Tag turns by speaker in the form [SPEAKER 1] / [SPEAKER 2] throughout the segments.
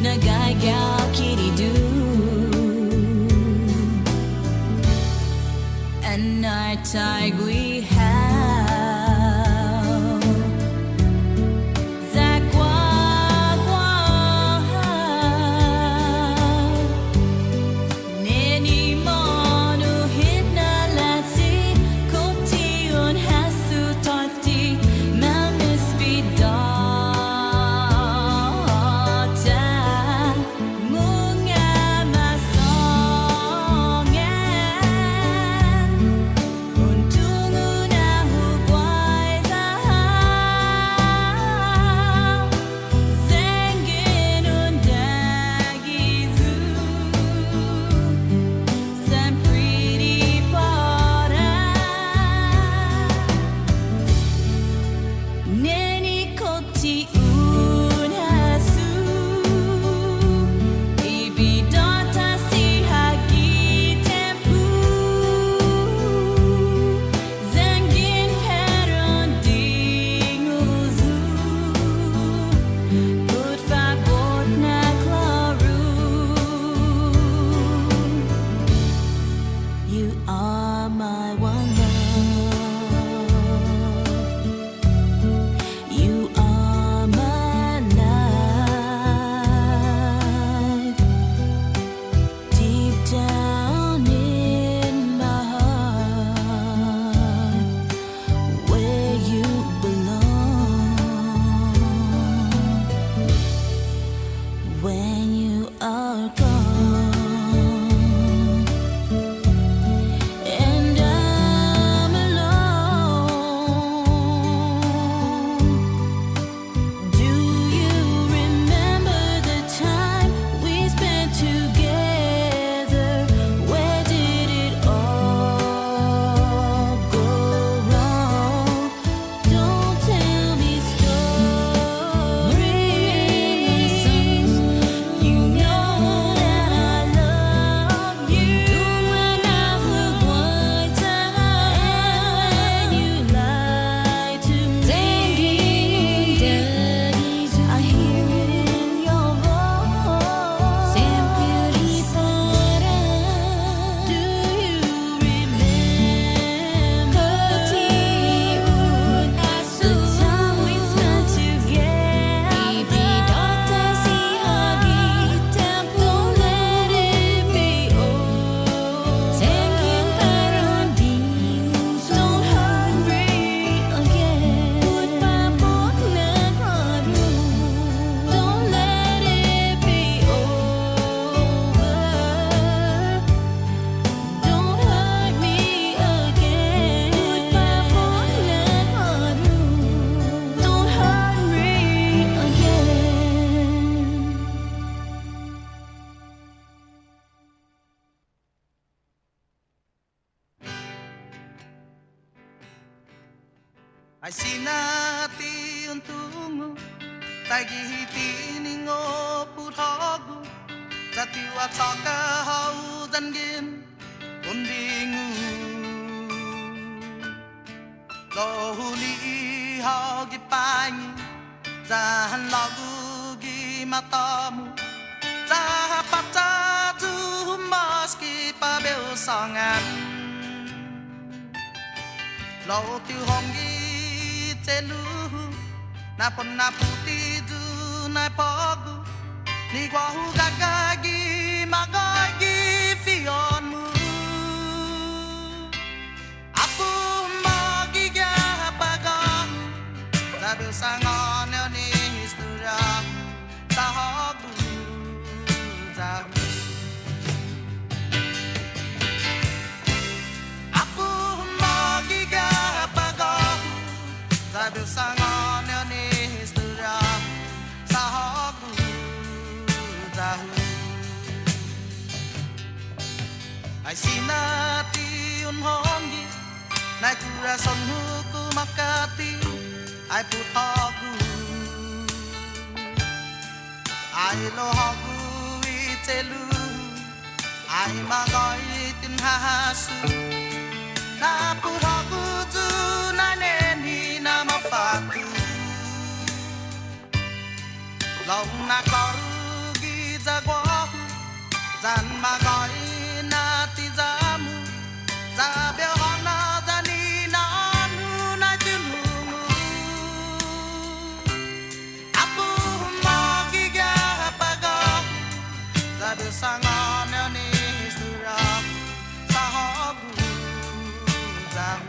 [SPEAKER 1] nagagaw kiridu and our tag we have
[SPEAKER 2] Ay sinati untungu tagihiti ningo puthagu jatiwa chaka hau jangin undingu lohuli hau gipangi jahan lagu gi matamu jahapata tu maski pabeu sangan lau tiu hongi telu na ponna puti du na pagu ni wahu gagagi magagi fionmu aku magi ga pagang sabil sangon ni historia sahabu zamu aku magi ga pagang sabil sangon ni historia sahabu zamu ai sinati unhongi nai kura sonhuku makati ai putagu ai lohagu itelu ai magai tin hasu na putagu tu na neni na mapatu long na karugi zago zan ma gọi na ti zamu za beo hana zani na nu na tunu apu ma giga pago za de sangana ni sura sa hogu zam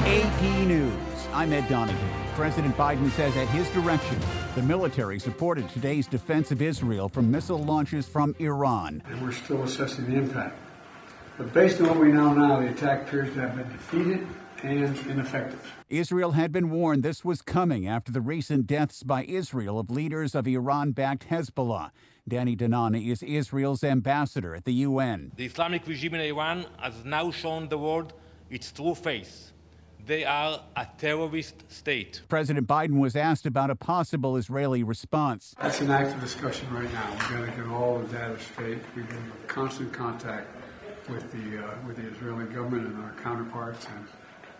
[SPEAKER 3] AP News. I'm Ed Donahue. President Biden says at his direction, the military supported today's defense of Israel from missile launches from Iran.
[SPEAKER 4] And we're still assessing the impact. But based on what we know now, the attack appears to have been defeated and ineffective.
[SPEAKER 3] Israel had been warned this was coming after the recent deaths by Israel of leaders of Iran-backed Hezbollah. Danny Danani is Israel's ambassador at the UN.
[SPEAKER 5] The Islamic regime in Iran has now shown the world its true face. They are a terrorist state.
[SPEAKER 3] President Biden was asked about a possible Israeli response.
[SPEAKER 4] That's an active discussion right now. We've got to get all the data straight. We've been in constant contact with the Israeli government and our counterparts, and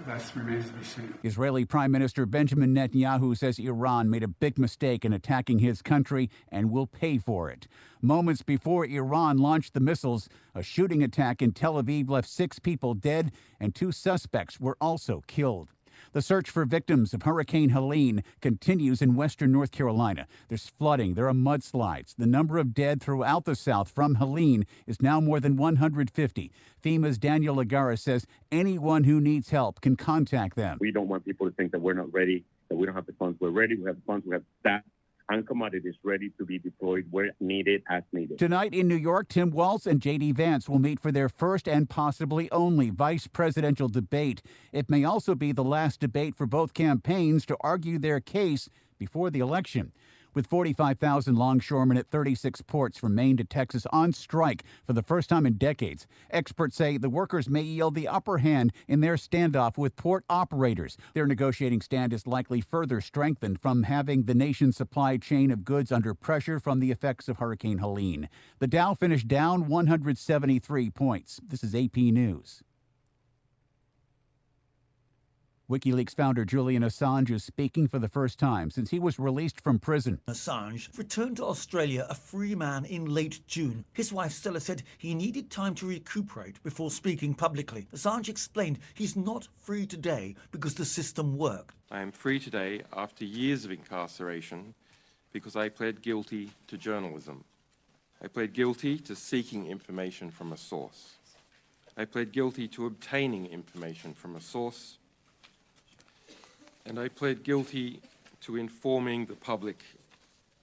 [SPEAKER 4] that remains to be seen.
[SPEAKER 3] Israeli Prime Minister Benjamin Netanyahu says Iran made a big mistake in attacking his country and will pay for it. Moments before Iran launched the missiles, a shooting attack in Tel Aviv left 6 people dead and 2 suspects were also killed. The search for victims of Hurricane Helene continues in western North Carolina. There's flooding. There are mudslides. The number of dead throughout the South from Helene is now more than 150. FEMA's Daniel Lagara says anyone who needs help can contact them.
[SPEAKER 6] We don't want people to think that we're not ready, that we don't have the funds. We're ready. We have the funds. We have staff and commodities ready to be deployed where needed, as needed.
[SPEAKER 3] Tonight in New York, Tim Walz and J.D. Vance will meet for their first and possibly only vice presidential debate. It may also be the last debate for both campaigns to argue their case before the election. With 45,000 longshoremen at 36 ports from Maine to Texas on strike for the first time in decades, experts say the workers may yield the upper hand in their standoff with port operators. Their negotiating stand is likely further strengthened from having the nation's supply chain of goods under pressure from the effects of Hurricane Helene. The Dow finished down 173 points. This is AP News. WikiLeaks founder Julian Assange is speaking for the first time since he was released from prison.
[SPEAKER 7] Assange returned to Australia a free man in late June. His wife Stella said he needed time to recuperate before speaking publicly. Assange explained he's not free today because the system worked.
[SPEAKER 8] I am free today after years of incarceration because I pled guilty to journalism. I pled guilty to seeking information from a source. I pled guilty to obtaining information from a source. And I pled guilty to informing the public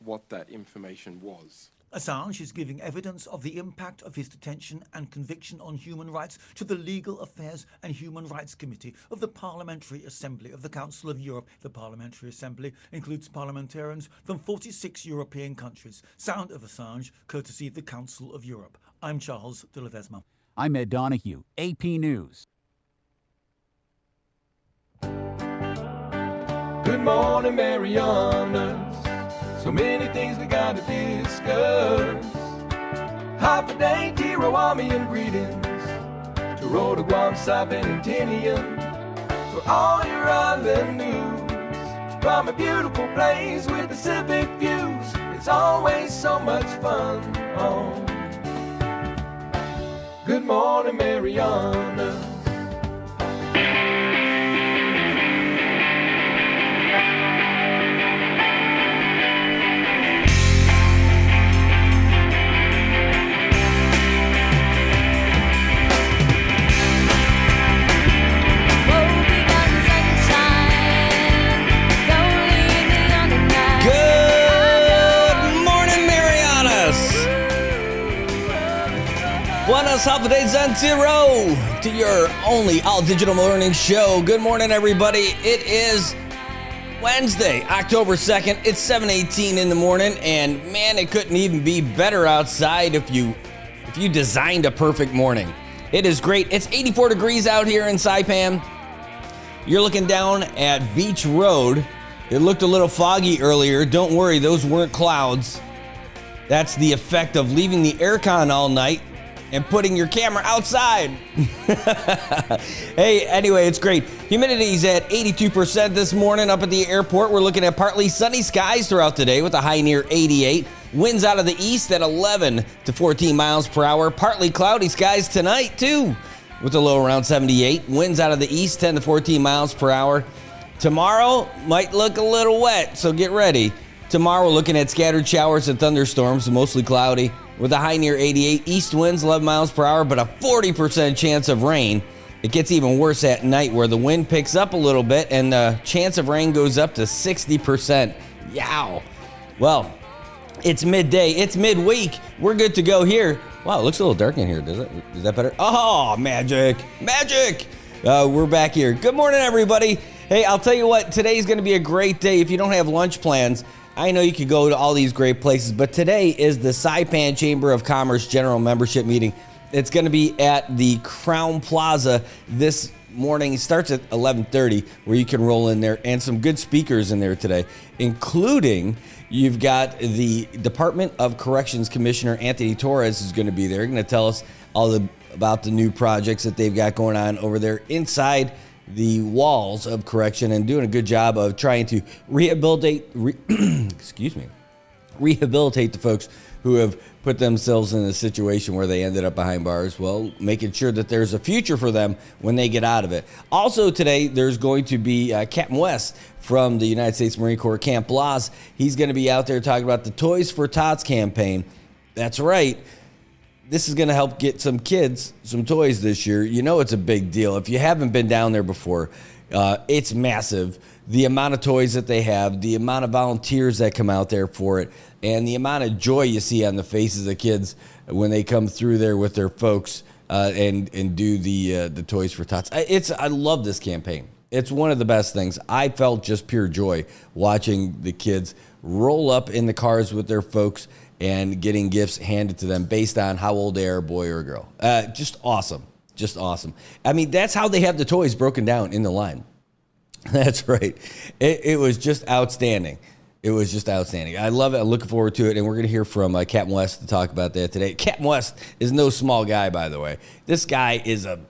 [SPEAKER 8] what that information was.
[SPEAKER 7] Assange is giving evidence of the impact of his detention and conviction on human rights to the Legal Affairs and Human Rights Committee of the Parliamentary Assembly of the Council of Europe. The Parliamentary Assembly includes parliamentarians from 46 European countries. Sound of Assange, courtesy of the Council of Europe. I'm Charles de Ledesma.
[SPEAKER 3] I'm Ed Donahue, AP News.
[SPEAKER 9] Good morning, Marianas. So many things we gotta discuss. Happy day, Tirawamian greetings. To Rhoda, Guam, Sabin, and Tinian. For all your island news. From a beautiful place with Pacific views. It's always so much fun on Good morning, Marianas.
[SPEAKER 10] Buenos holidays on zero to your only all-digital morning show. Good morning, everybody. It is Wednesday, October 2nd. It's 7:18 in the morning, and man, it couldn't even be better outside if you designed a perfect morning. It is great. It's 84 degrees out here in Saipan. You're looking down at Beach Road. It looked a little foggy earlier. Don't worry, those weren't clouds. That's the effect of leaving the aircon all night and putting your camera outside. Hey, anyway, it's great. Humidity's at 82% this morning up at the airport. We're looking at partly sunny skies throughout the day with a high near 88. Winds out of the east at 11 to 14 miles per hour. Partly cloudy skies tonight, too, with a low around 78. Winds out of the east 10 to 14 miles per hour. Tomorrow might look a little wet, so get ready. Tomorrow we're looking at scattered showers and thunderstorms, mostly cloudy, with a high near 88. East winds 11 miles per hour, but a 40% chance of rain. It gets even worse at night where the wind picks up a little bit and the chance of rain goes up to 60%. Yow. Well, it's midday. It's midweek. We're good to go here. Wow, it looks a little dark in here, does it? Is that better? Oh, magic. Magic. We're back here. Good morning, everybody. Hey, I'll tell you what, today's going to be a great day. If you don't have lunch plans, I know you could go to all these great places, but today is the Saipan Chamber of Commerce General Membership Meeting. It's going to be at the Crown Plaza this morning. It starts at 11:30, where you can roll in there, and some good speakers in there today, including you've got the Department of Corrections Commissioner Anthony Torres is going to be there. He's going to tell us about the new projects that they've got going on over there inside the walls of correction, and doing a good job of trying to rehabilitate the folks who have put themselves in a situation where they ended up behind bars. Well, making sure that there's a future for them when they get out of it. Also today, there's going to be Captain West from the United States Marine Corps Camp Blas. He's going to be out there talking about the Toys for Tots campaign. That's right. This is going to help get some kids some toys this year. You know it's a big deal. If you haven't been down there before, it's massive. The amount of toys that they have, the amount of volunteers that come out there for it, and the amount of joy you see on the faces of kids when they come through there with their folks and do the Toys for Tots. I love this campaign. It's one of the best things. I felt just pure joy watching the kids roll up in the cars with their folks and getting gifts handed to them based on how old they are, a boy or a girl. Just awesome. Just awesome. I mean, that's how they have the toys broken down in the line. That's right. It was just outstanding. It was just outstanding. I love it. I'm looking forward to it. And we're going to hear from Captain West to talk about that today. Captain West is no small guy, by the way. This guy he's a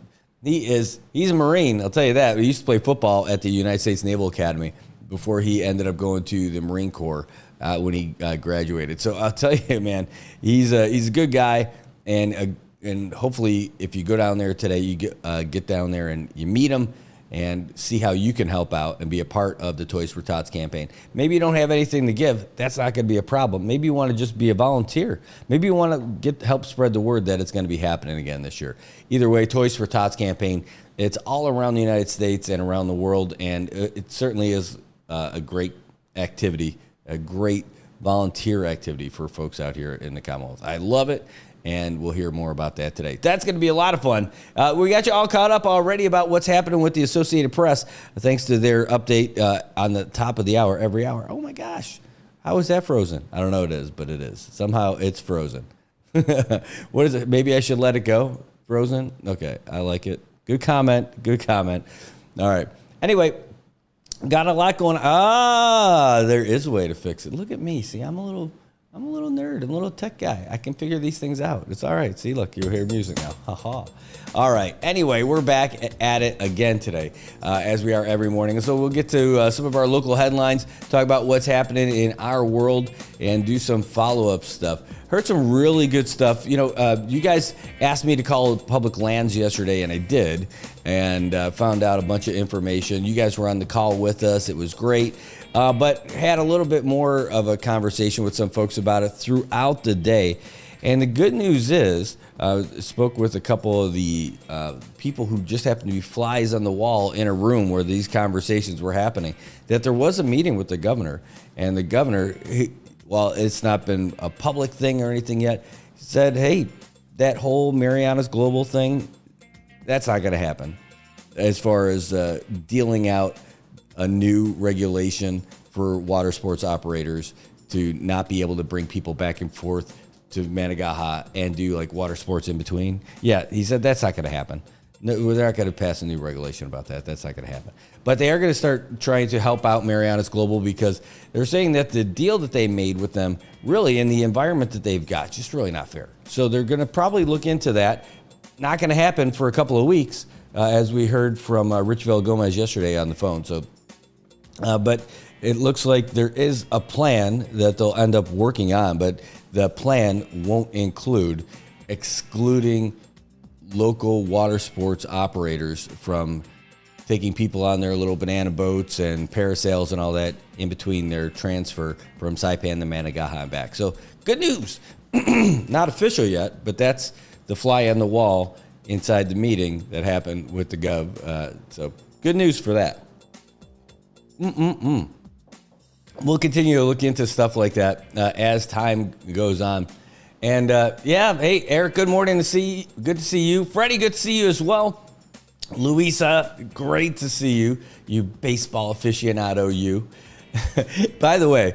[SPEAKER 10] Marine. I'll tell you that. He used to play football at the United States Naval Academy before he ended up going to the Marine Corps when he graduated. So I'll tell you, man, he's a good guy, and hopefully if you go down there today, you get down there and you meet him and see how you can help out and be a part of the Toys for Tots campaign. Maybe you don't have anything to give. That's not going to be a problem. Maybe you want to just be a volunteer. Maybe you want to help spread the word that it's going to be happening again this year. Either way, Toys for Tots campaign, it's all around the United States and around the world, and it certainly is a great activity, a great volunteer activity for folks out here in the Commonwealth. I love it, and we'll hear more about that today. That's going to be a lot of fun. We got you all caught up already about what's happening with the Associated Press, thanks to their update on the top of the hour, every hour. Oh, my gosh. How is that frozen? I don't know what it is, but it is. Somehow it's frozen. What is it? Maybe I should let it go? Frozen? Okay, I like it. Good comment. Good comment. All right. Anyway, got a lot going on. There is a way to fix it. Look at me. See, I'm a little nerd. I'm a little tech guy. I can figure these things out. It's all right. See, look, you hear music now. Ha ha. All right. Anyway, we're back at it again today, as we are every morning. And so we'll get to some of our local headlines, talk about what's happening in our world, and do some follow-up stuff. Heard some really good stuff. You know, you guys asked me to call public lands yesterday, and I did, and found out a bunch of information. You guys were on the call with us. It was great. But had a little bit more of a conversation with some folks about it throughout the day. And the good news is, spoke with a couple of the people who just happened to be flies on the wall in a room where these conversations were happening, that there was a meeting with the governor. And the governor, while it's not been a public thing or anything yet, said, hey, that whole Marianas global thing, that's not going to happen as far as dealing out a new regulation for water sports operators to not be able to bring people back and forth to Managaha and do like water sports in between. Yeah, he said that's not going to happen. No, they're not going to pass a new regulation about that. That's not going to happen. But they are going to start trying to help out Marianas Global because they're saying that the deal that they made with them, really in the environment that they've got, just really not fair. So they're going to probably look into that. Not going to happen for a couple of weeks, as we heard from Rich Gomez yesterday on the phone. So, but it looks like there is a plan that they'll end up working on, but the plan won't include excluding local water sports operators from taking people on their little banana boats and parasails and all that in between their transfer from Saipan to Managaha and back. So good news. Not official yet, but that's the fly on the wall inside the meeting that happened with the Gov. So good news for that. We'll continue to look into stuff like that as time goes on. And yeah, hey, Eric, good morning to see you. Good to see you. Freddie, good to see you as well. Louisa, great to see you. You baseball aficionado, you. By the way,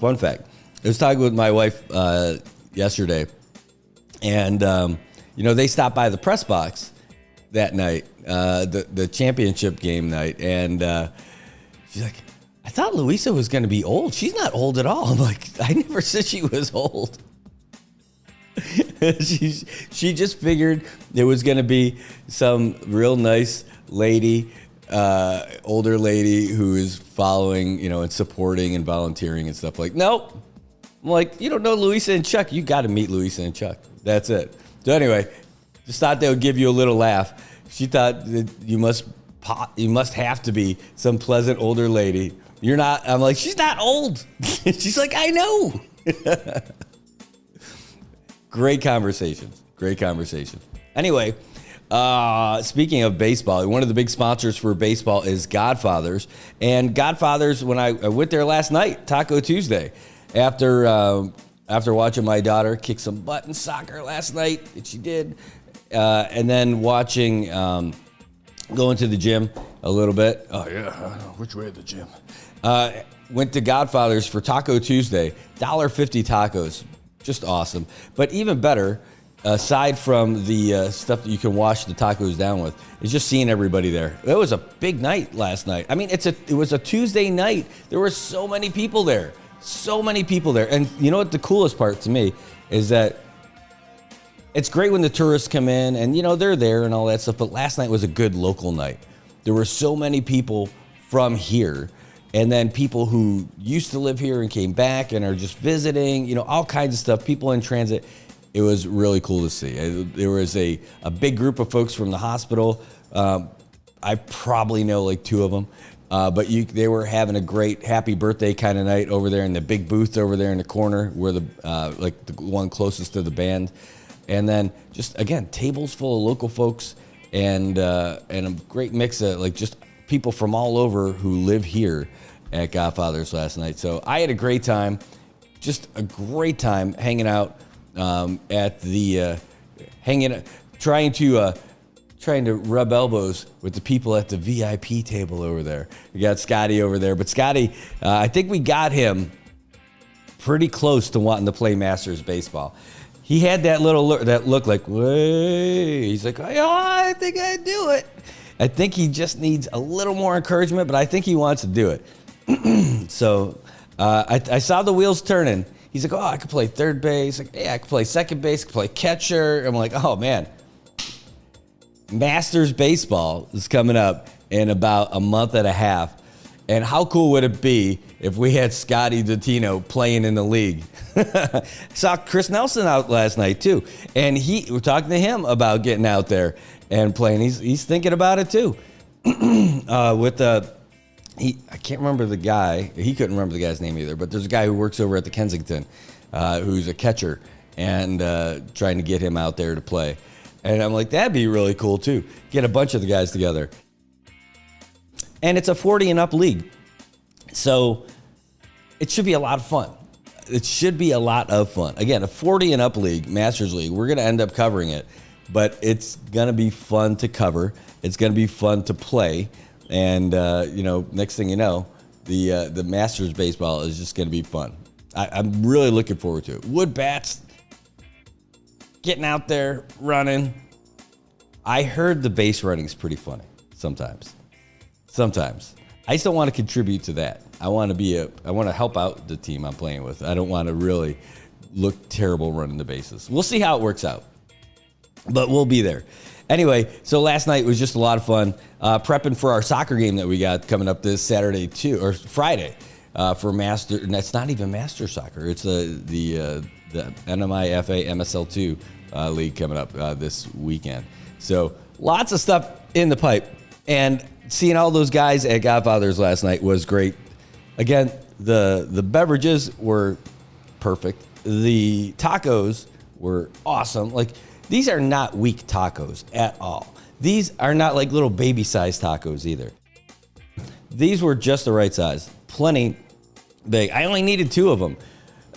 [SPEAKER 10] fun fact. I was talking with my wife yesterday, and they stopped by the press box that night, the championship game night, and she's like, I thought Louisa was going to be old. She's not old at all. I'm like, I never said she was old. She just figured there was going to be some real nice lady, older lady who is following, and supporting and volunteering and stuff like. Nope. I'm like, you don't know Louisa and Chuck. You got to meet Louisa and Chuck. That's it. So anyway, just thought they would give you a little laugh. She thought that you must have to be some pleasant older lady. You're not. I'm like, she's not old. She's like, I know. Great conversations. Anyway, speaking of baseball, one of the big sponsors for baseball is Godfathers. And Godfathers, when I went there last night, Taco Tuesday, after watching my daughter kick some butt in soccer last night, and she did, and then watching, going to the gym a little bit. Oh, yeah. Which way to the gym? Went to Godfathers for Taco Tuesday, $1.50 tacos. Just awesome. But even better, aside from the stuff that you can wash the tacos down with, is just seeing everybody there. It was a big night last night. I mean, it was a Tuesday night. There were so many people there. And you know what the coolest part to me is that it's great when the tourists come in and, they're there and all that stuff. But last night was a good local night. There were so many people from here. And then people who used to live here and came back and are just visiting, all kinds of stuff, people in transit. It was really cool to see. There was a big group of folks from the hospital. I probably know like two of them. But they were having a great happy birthday kind of night over there in the big booth over there in the corner where the one closest to the band. And then just, again, tables full of local folks and a great mix of just people from all over who live here at Godfathers last night. So I had a great time, just a great time hanging out at the trying to rub elbows with the people at the VIP table over there. We got Scotty over there, but Scotty, I think we got him pretty close to wanting to play Masters baseball. He had that look like, wait. He's like, oh, I think I do it. I think he just needs a little more encouragement, but I think he wants to do it. So I saw the wheels turning. He's like, oh, I could play third base. Like, yeah, I could play second base. I could play catcher. I'm like, oh, man. Masters baseball is coming up in about a month and a half. And how cool would it be if we had Scotty Dottino playing in the league? Saw Chris Nelson out last night, too. And we're talking to him about getting out there and playing. He's thinking about it, too. I can't remember the guy. He couldn't remember the guy's name either. But there's a guy who works over at the Kensington who's a catcher and trying to get him out there to play. And I'm like, that'd be really cool, too. Get a bunch of the guys together. And it's a 40 and up league. So it should be a lot of fun. Again, a 40 and up league, Masters League. We're going to end up covering it. But it's going to be fun to cover. It's going to be fun to play. And, next thing you know, the Masters baseball is just going to be fun. I'm really looking forward to it. Wood bats, getting out there, running. I heard the base running is pretty funny sometimes. I just don't want to contribute to that. I want to help out the team I'm playing with. I don't want to really look terrible running the bases. We'll see how it works out, but we'll be there. Anyway, so last night was just a lot of fun prepping for our soccer game that we got coming up this Saturday too, or Friday for Master. And that's not even Master Soccer. It's the NMIFA MSL2 league coming up this weekend. So lots of stuff in the pipe, and seeing all those guys at Godfather's last night was great. Again, the beverages were perfect. The tacos were awesome. Like, these are not weak tacos at all. These are not like little baby-sized tacos either. These were just the right size. Plenty big. I only needed 2 of them.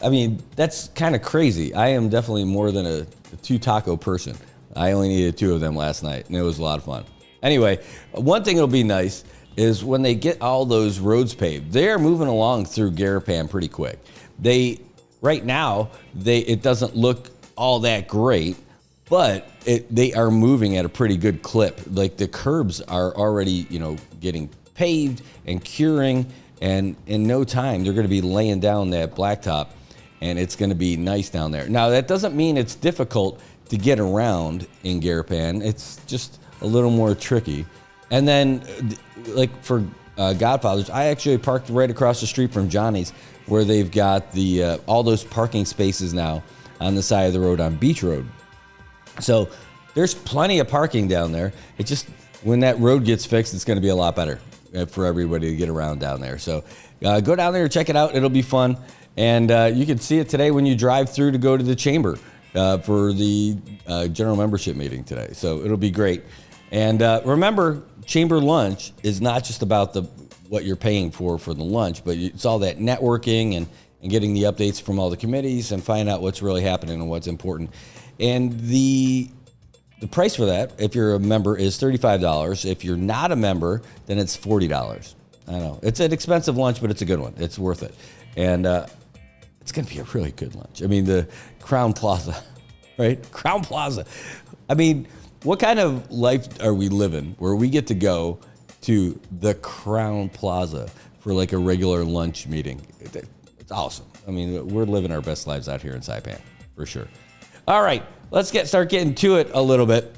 [SPEAKER 10] I mean, that's kind of crazy. I am definitely more than a 2-taco person. I only needed 2 of them last night, and it was a lot of fun. Anyway, one thing that'll be nice is when they get all those roads paved, they're moving along through Garapan pretty quick. Right now, it doesn't look all that great, but they are moving at a pretty good clip. Like, the curbs are already, getting paved and curing, and in no time, they're going to be laying down that blacktop, and it's going to be nice down there. Now, that doesn't mean it's difficult to get around in Garapan. It's just a little more tricky. And then, like for Godfathers, I actually parked right across the street from Johnny's, where they've got all those parking spaces now on the side of the road on Beach Road. So there's plenty of parking down there. It just, when that road gets fixed, it's going to be a lot better for everybody to get around down there. So go down there and check it out. It'll be fun. And you can see it today when you drive through to go to the chamber for the general membership meeting today. So it'll be great. And remember, chamber lunch is not just about what you're paying for the lunch, but it's all that networking and getting the updates from all the committees and finding out what's really happening and what's important. And the price for that, if you're a member, is $35. If you're not a member, then it's $40. I know it's an expensive lunch, but it's a good one. It's worth it. And it's going to be a really good lunch. I mean, the Crown Plaza, right? Crown Plaza. I mean, what kind of life are we living where we get to go to the Crown Plaza for like a regular lunch meeting? It's awesome. I mean, we're living our best lives out here in Saipan, for sure. All right, let's start getting to it a little bit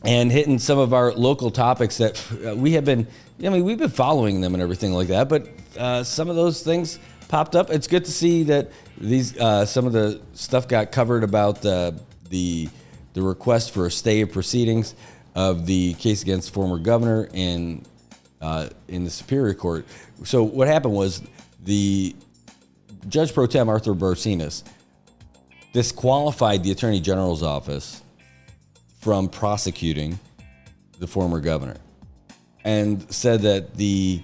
[SPEAKER 10] and hitting some of our local topics that we have been, we've been following them and everything like that, but some of those things popped up. It's good to see that these some of the stuff got covered about the request for a stay of proceedings of the case against former governor in the Superior Court. So what happened was the Judge Pro Tem Arthur Barcinas disqualified the Attorney General's office from prosecuting the former governor and said that the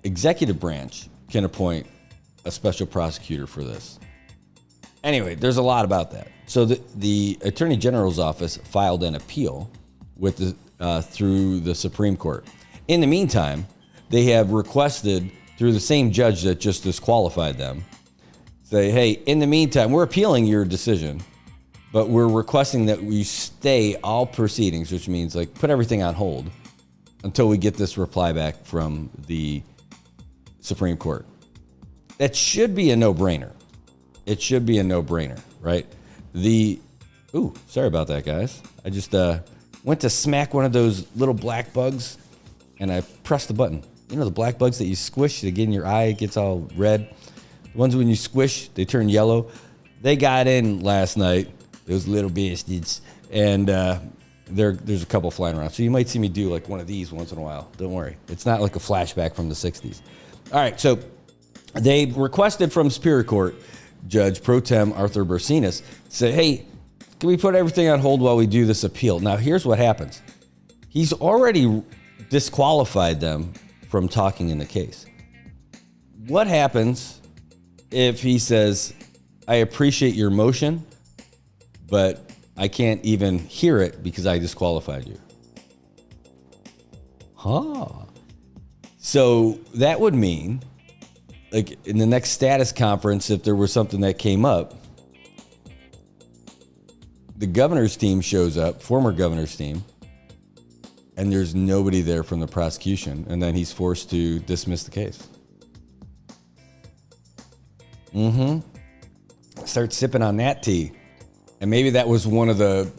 [SPEAKER 10] executive branch can appoint a special prosecutor for this. Anyway, there's a lot about that. So the Attorney General's office filed an appeal with through the Supreme Court. In the meantime, they have requested through the same judge that just disqualified them, say, hey, in the meantime, we're appealing your decision, but we're requesting that we stay all proceedings, which means like put everything on hold until we get this reply back from the Supreme Court. That should be a no-brainer. It should be a no-brainer, right? Sorry about that, guys. I just went to smack one of those little black bugs, and I pressed the button. You know the black bugs that you squish, they get in your eye, it gets all red? The ones when you squish, they turn yellow. They got in last night, those little bastards, and there's a couple flying around. So you might see me do like one of these once in a while. Don't worry. It's not like a flashback from the 60s. All right, so they requested from Superior Court Judge Pro Tem Arthur Barcinas, say, hey, can we put everything on hold while we do this appeal? Now, here's what happens. He's already disqualified them from talking in the case. What happens if he says, I appreciate your motion, but I can't even hear it because I disqualified you? So that would mean, like, in the next status conference, if there was something that came up, the governor's team shows up, former governor's team, and there's nobody there from the prosecution, and then he's forced to dismiss the case. Start sipping on that tea. And maybe that was one of the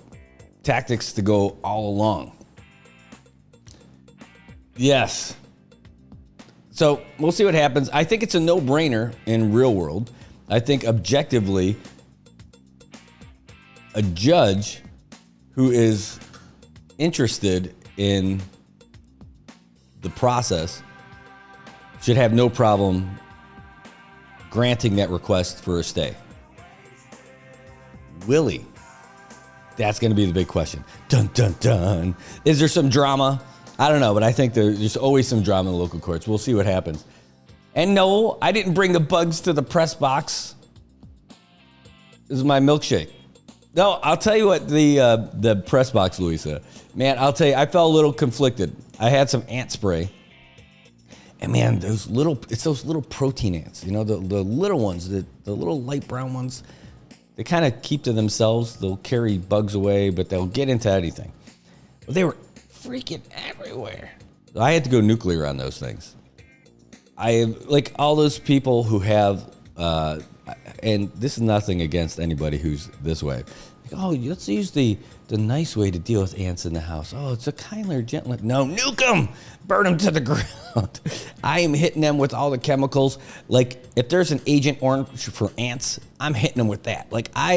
[SPEAKER 10] tactics to go all along. Yes. So we'll see what happens. I think it's a no-brainer in real world. I think objectively, a judge who is interested in the process should have no problem granting that request for a stay. Will he? That's going to be the big question. Dun, dun, dun. Is there some drama? I don't know, but I think there's always some drama in the local courts. We'll see what happens. And no, I didn't bring the bugs to the press box. This is my milkshake. No, I'll tell you what, the press box, Louisa. Man, I'll tell you, I felt a little conflicted. I had some ant spray. And man, it's those little protein ants, you know, the little ones, the little light brown ones. They kind of keep to themselves. They'll carry bugs away, but they'll get into anything. But they were freaking everywhere. I had to go nuclear on those things. Like all those people who have, and this is nothing against anybody who's this way. Like, oh, let's use the nice way to deal with ants in the house. Oh, it's a kinder, gentler. No, nuke them. Burn them to the ground. I am hitting them with all the chemicals. Like, if there's an Agent Orange for ants, I'm hitting them with that. Like, I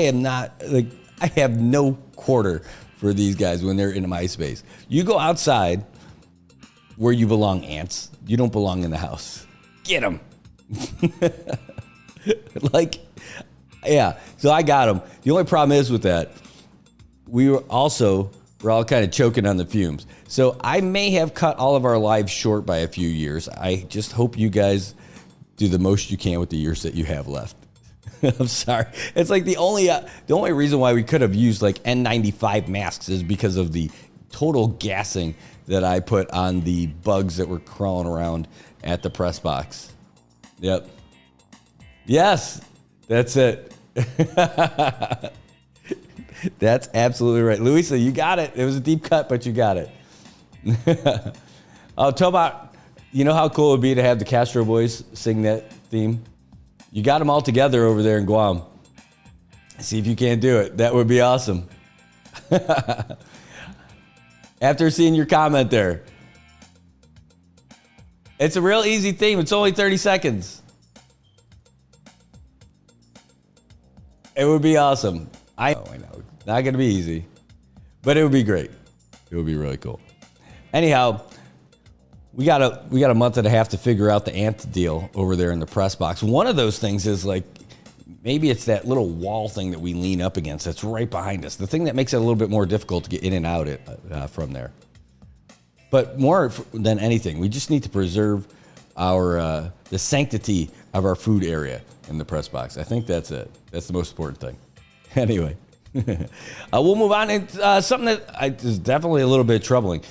[SPEAKER 10] have no quarter for these guys when they're in my space. You go outside where you belong, ants. You don't belong in the house. Get them. Yeah, so I got them. The only problem is with that, we're all kind of choking on the fumes. So I may have cut all of our lives short by a few years. I just hope you guys do the most you can with the years that you have left. I'm sorry. It's like the only reason why we could have used like N95 masks is because of the total gassing that I put on the bugs that were crawling around at the press box. Yep. Yes, that's it. That's absolutely right. Louisa, you got it. It was a deep cut, but you got it. Oh, talk about, you know how cool it would be to have the Castro Boys sing that theme? You got them all together over there in Guam. See if you can't do it. That would be awesome. After seeing your comment there. It's a real easy theme. It's only 30 seconds. It would be awesome. I know. Not going to be easy. But it would be great. It would be really cool. Anyhow, we got a month and a half to figure out the ant deal over there in the press box. One of those things is like, maybe it's that little wall thing that we lean up against that's right behind us. The thing that makes it a little bit more difficult to get in and out from there. But more than anything, we just need to preserve the sanctity of our food area in the press box. I think that's it. That's the most important thing. Anyway, we'll move on. It's something that is definitely a little bit troubling.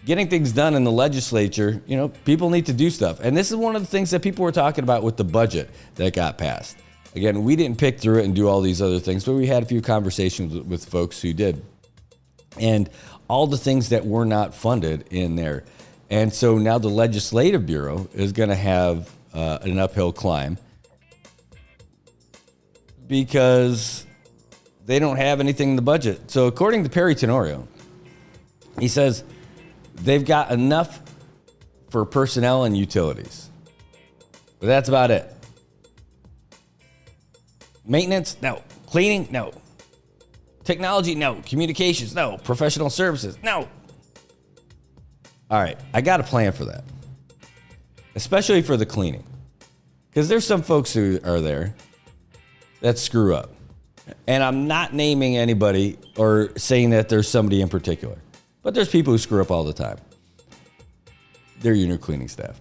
[SPEAKER 10] Getting things done in the legislature, you know, people need to do stuff. And this is one of the things that people were talking about with the budget that got passed. Again, we didn't pick through it and do all these other things, but we had a few conversations with folks who did. And all the things that were not funded in there. And so now the Legislative Bureau is going to have an uphill climb because they don't have anything in the budget. So according to Perry Tenorio, he says they've got enough for personnel and utilities. But that's about it. Maintenance? No. Cleaning? No. Technology? No. Communications? No. Professional services? No. All right. I got a plan for that. Especially for the cleaning. Because there's some folks who are there that screw up. And I'm not naming anybody or saying that there's somebody in particular. But there's people who screw up all the time. They're your new cleaning staff.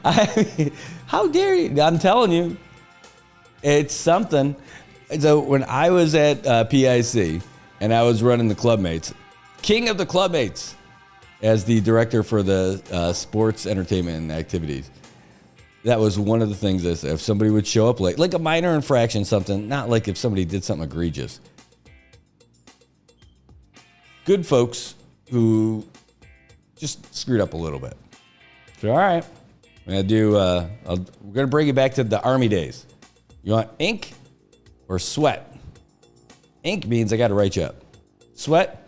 [SPEAKER 10] I mean, how dare you? I'm telling you. It's something. So when I was at PIC and I was running the club mates, king of the clubmates as the director for the sports, entertainment, and activities. That was one of the things that if somebody would show up late, like a minor infraction, something, not like if somebody did something egregious. Good folks who just screwed up a little bit. So, all right, we're gonna bring you back to the Army days. You want ink or sweat? Ink means I got to write you up. Sweat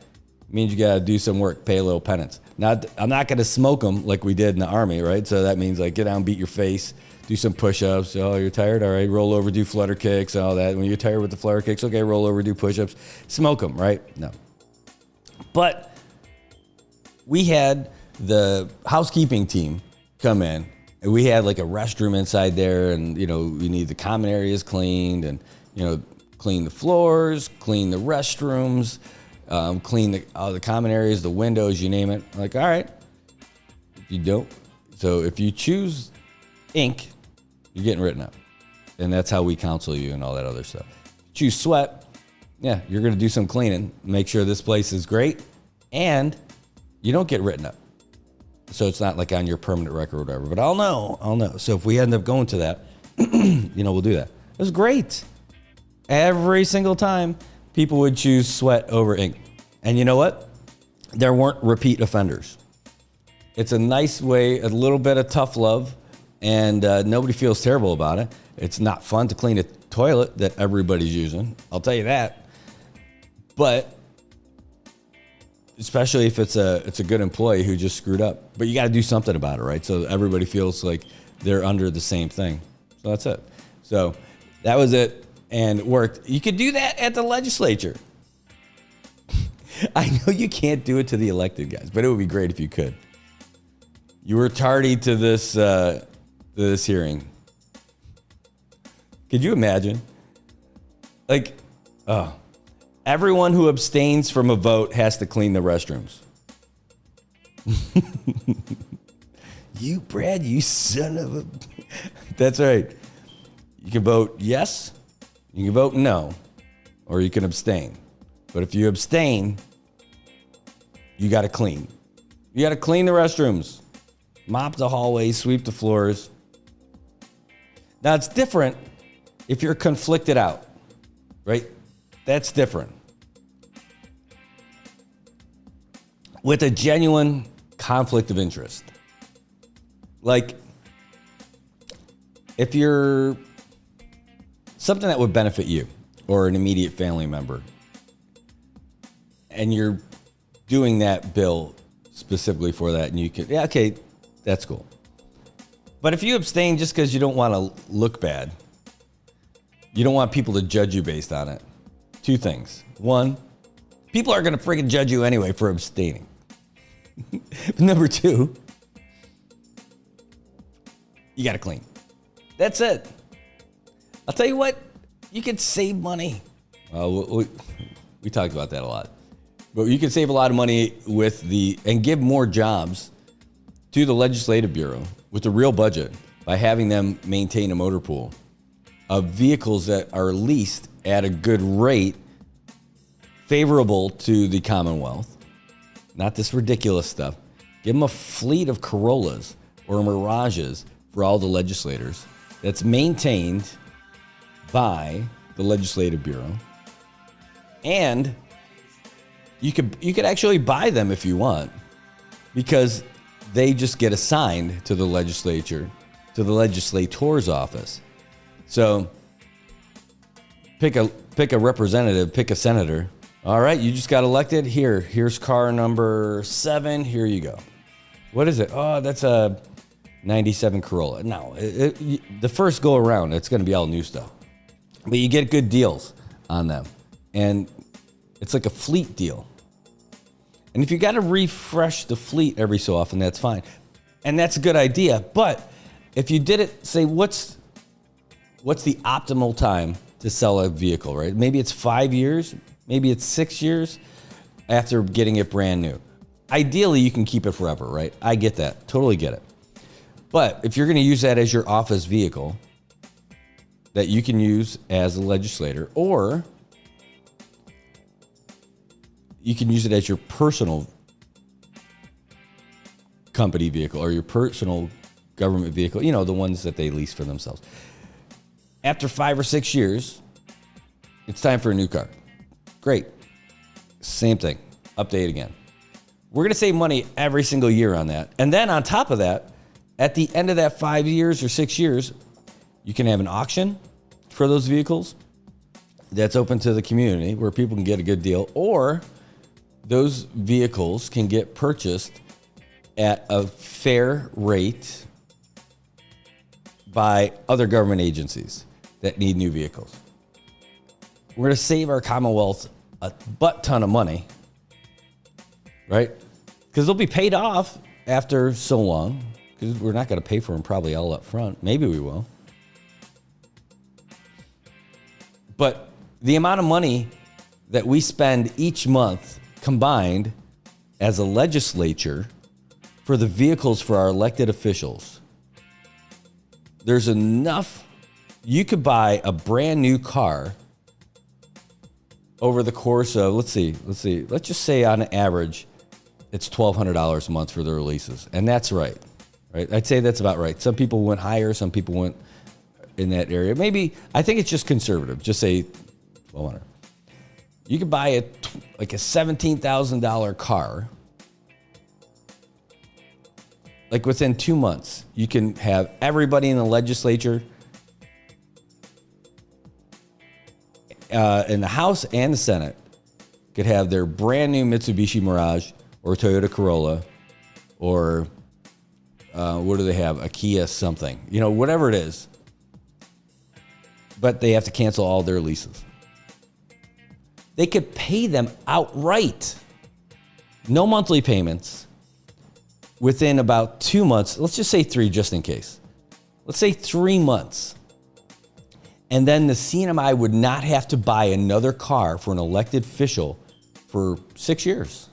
[SPEAKER 10] means you got to do some work, pay a little penance. Now, I'm not going to smoke them like we did in the Army, right? So that means like get down, beat your face, do some push-ups. Oh, you're tired? All right, roll over, do flutter kicks, all that. When you're tired with the flutter kicks, okay, roll over, do push-ups. Smoke them, right? No. But we had the housekeeping team come in, and we had like a restroom inside there, and, you know, we need the common areas cleaned, and, you know, clean the floors, clean the restrooms, clean all the common areas, the windows, you name it. Like, all right, if you don't. So if you choose ink, you're getting written up. And that's how we counsel you and all that other stuff. Choose sweat. Yeah, you're going to do some cleaning. Make sure this place is great. And you don't get written up. So it's not like on your permanent record or whatever. But I'll know. So if we end up going to that, you know, we'll do that. It was great. Every single time, people would choose sweat over ink. And you know what? There weren't repeat offenders. It's a nice way, a little bit of tough love, and nobody feels terrible about it. It's not fun to clean a toilet that everybody's using. I'll tell you that. But especially if it's a good employee who just screwed up. But you got to do something about it, right? So everybody feels like they're under the same thing. So that's it. So that was it. And it worked. You could do that at the legislature. I know you can't do it to the elected guys, but it would be great if you could. You were tardy to this hearing. Could you imagine? Like, everyone who abstains from a vote has to clean the restrooms. You, Brad, you son of a... That's right. You can vote yes. You can vote no, or you can abstain. But if you abstain, you got to clean. You got to clean the restrooms, mop the hallways, sweep the floors. Now, it's different if you're conflicted out, right? That's different. With a genuine conflict of interest. Like, if you're something that would benefit you or an immediate family member, and you're doing that bill specifically for that, and you can, yeah, okay, that's cool. But if you abstain just because you don't want to look bad, you don't want people to judge you based on it, two things. One, people are going to freaking judge you anyway for abstaining. Number two, you got to clean. That's it. I'll tell you what, you can save money. We talked about that a lot. But you can save a lot of money and give more jobs to the Legislative Bureau with a real budget by having them maintain a motor pool of vehicles that are leased at a good rate favorable to the Commonwealth. Not this ridiculous stuff. Give them a fleet of Corollas or Mirages for all the legislators that's maintained by the Legislative Bureau. And you could actually buy them if you want, because they just get assigned to the legislature, to the legislator's office. So pick a representative, pick a senator. All right, you just got elected. Here's car number 7. Here you go. What is it? Oh, that's a 97 Corolla. No, the first go around, it's going to be all new stuff. But you get good deals on them. And it's like a fleet deal. And if you got to refresh the fleet every so often, that's fine. And that's a good idea. But if you did it, say, what's the optimal time to sell a vehicle, right? Maybe it's 5 years. Maybe it's 6 years after getting it brand new. Ideally, you can keep it forever, right? I get that. Totally get it. But if you're going to use that as your office vehicle that you can use as a legislator, or you can use it as your personal company vehicle or your personal government vehicle, you know, the ones that they lease for themselves. After 5 or 6 years, it's time for a new car. Great. Same thing. Update again. We're going to save money every single year on that. And then on top of that, at the end of that 5 years or 6 years, you can have an auction for those vehicles that's open to the community where people can get a good deal, or those vehicles can get purchased at a fair rate by other government agencies that need new vehicles. We're going to save our Commonwealth a butt ton of money, right? Because they'll be paid off after so long, because we're not going to pay for them probably all up front. Maybe we will. But the amount of money that we spend each month combined as a legislature for the vehicles for our elected officials, there's enough. You could buy a brand new car over the course of, let's just say on average, it's $1,200 a month for the releases. And that's right? I'd say that's about right. Some people went higher, some people went in that area. Maybe, I think it's just conservative. Just say $1,200. You could buy a $17,000 car. Like within 2 months, you can have everybody in the legislature, in the House and the Senate, could have their brand new Mitsubishi Mirage or Toyota Corolla, or what do they have? A Kia something, you know, whatever it is. But they have to cancel all their leases. They could pay them outright. No monthly payments. Within about 2 months, let's just say 3 just in case. Let's say 3 months. And then the CNMI would not have to buy another car for an elected official for 6 years.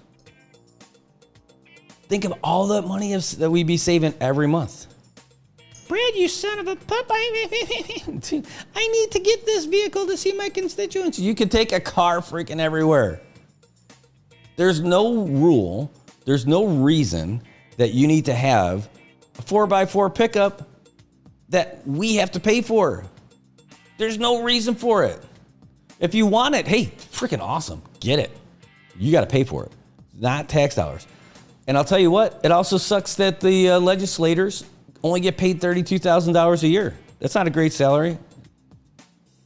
[SPEAKER 10] Think of all the money that we'd be saving every month. Brad, you son of a pup. I need to get this vehicle to see my constituents. You can take a car freaking everywhere. There's no rule. There's no reason that you need to have a 4x4 pickup that we have to pay for. There's no reason for it. If you want it, hey, freaking awesome. Get it. You got to pay for it. Not tax dollars. And I'll tell you what, it also sucks that the legislators only get paid $32,000 a year. That's not a great salary.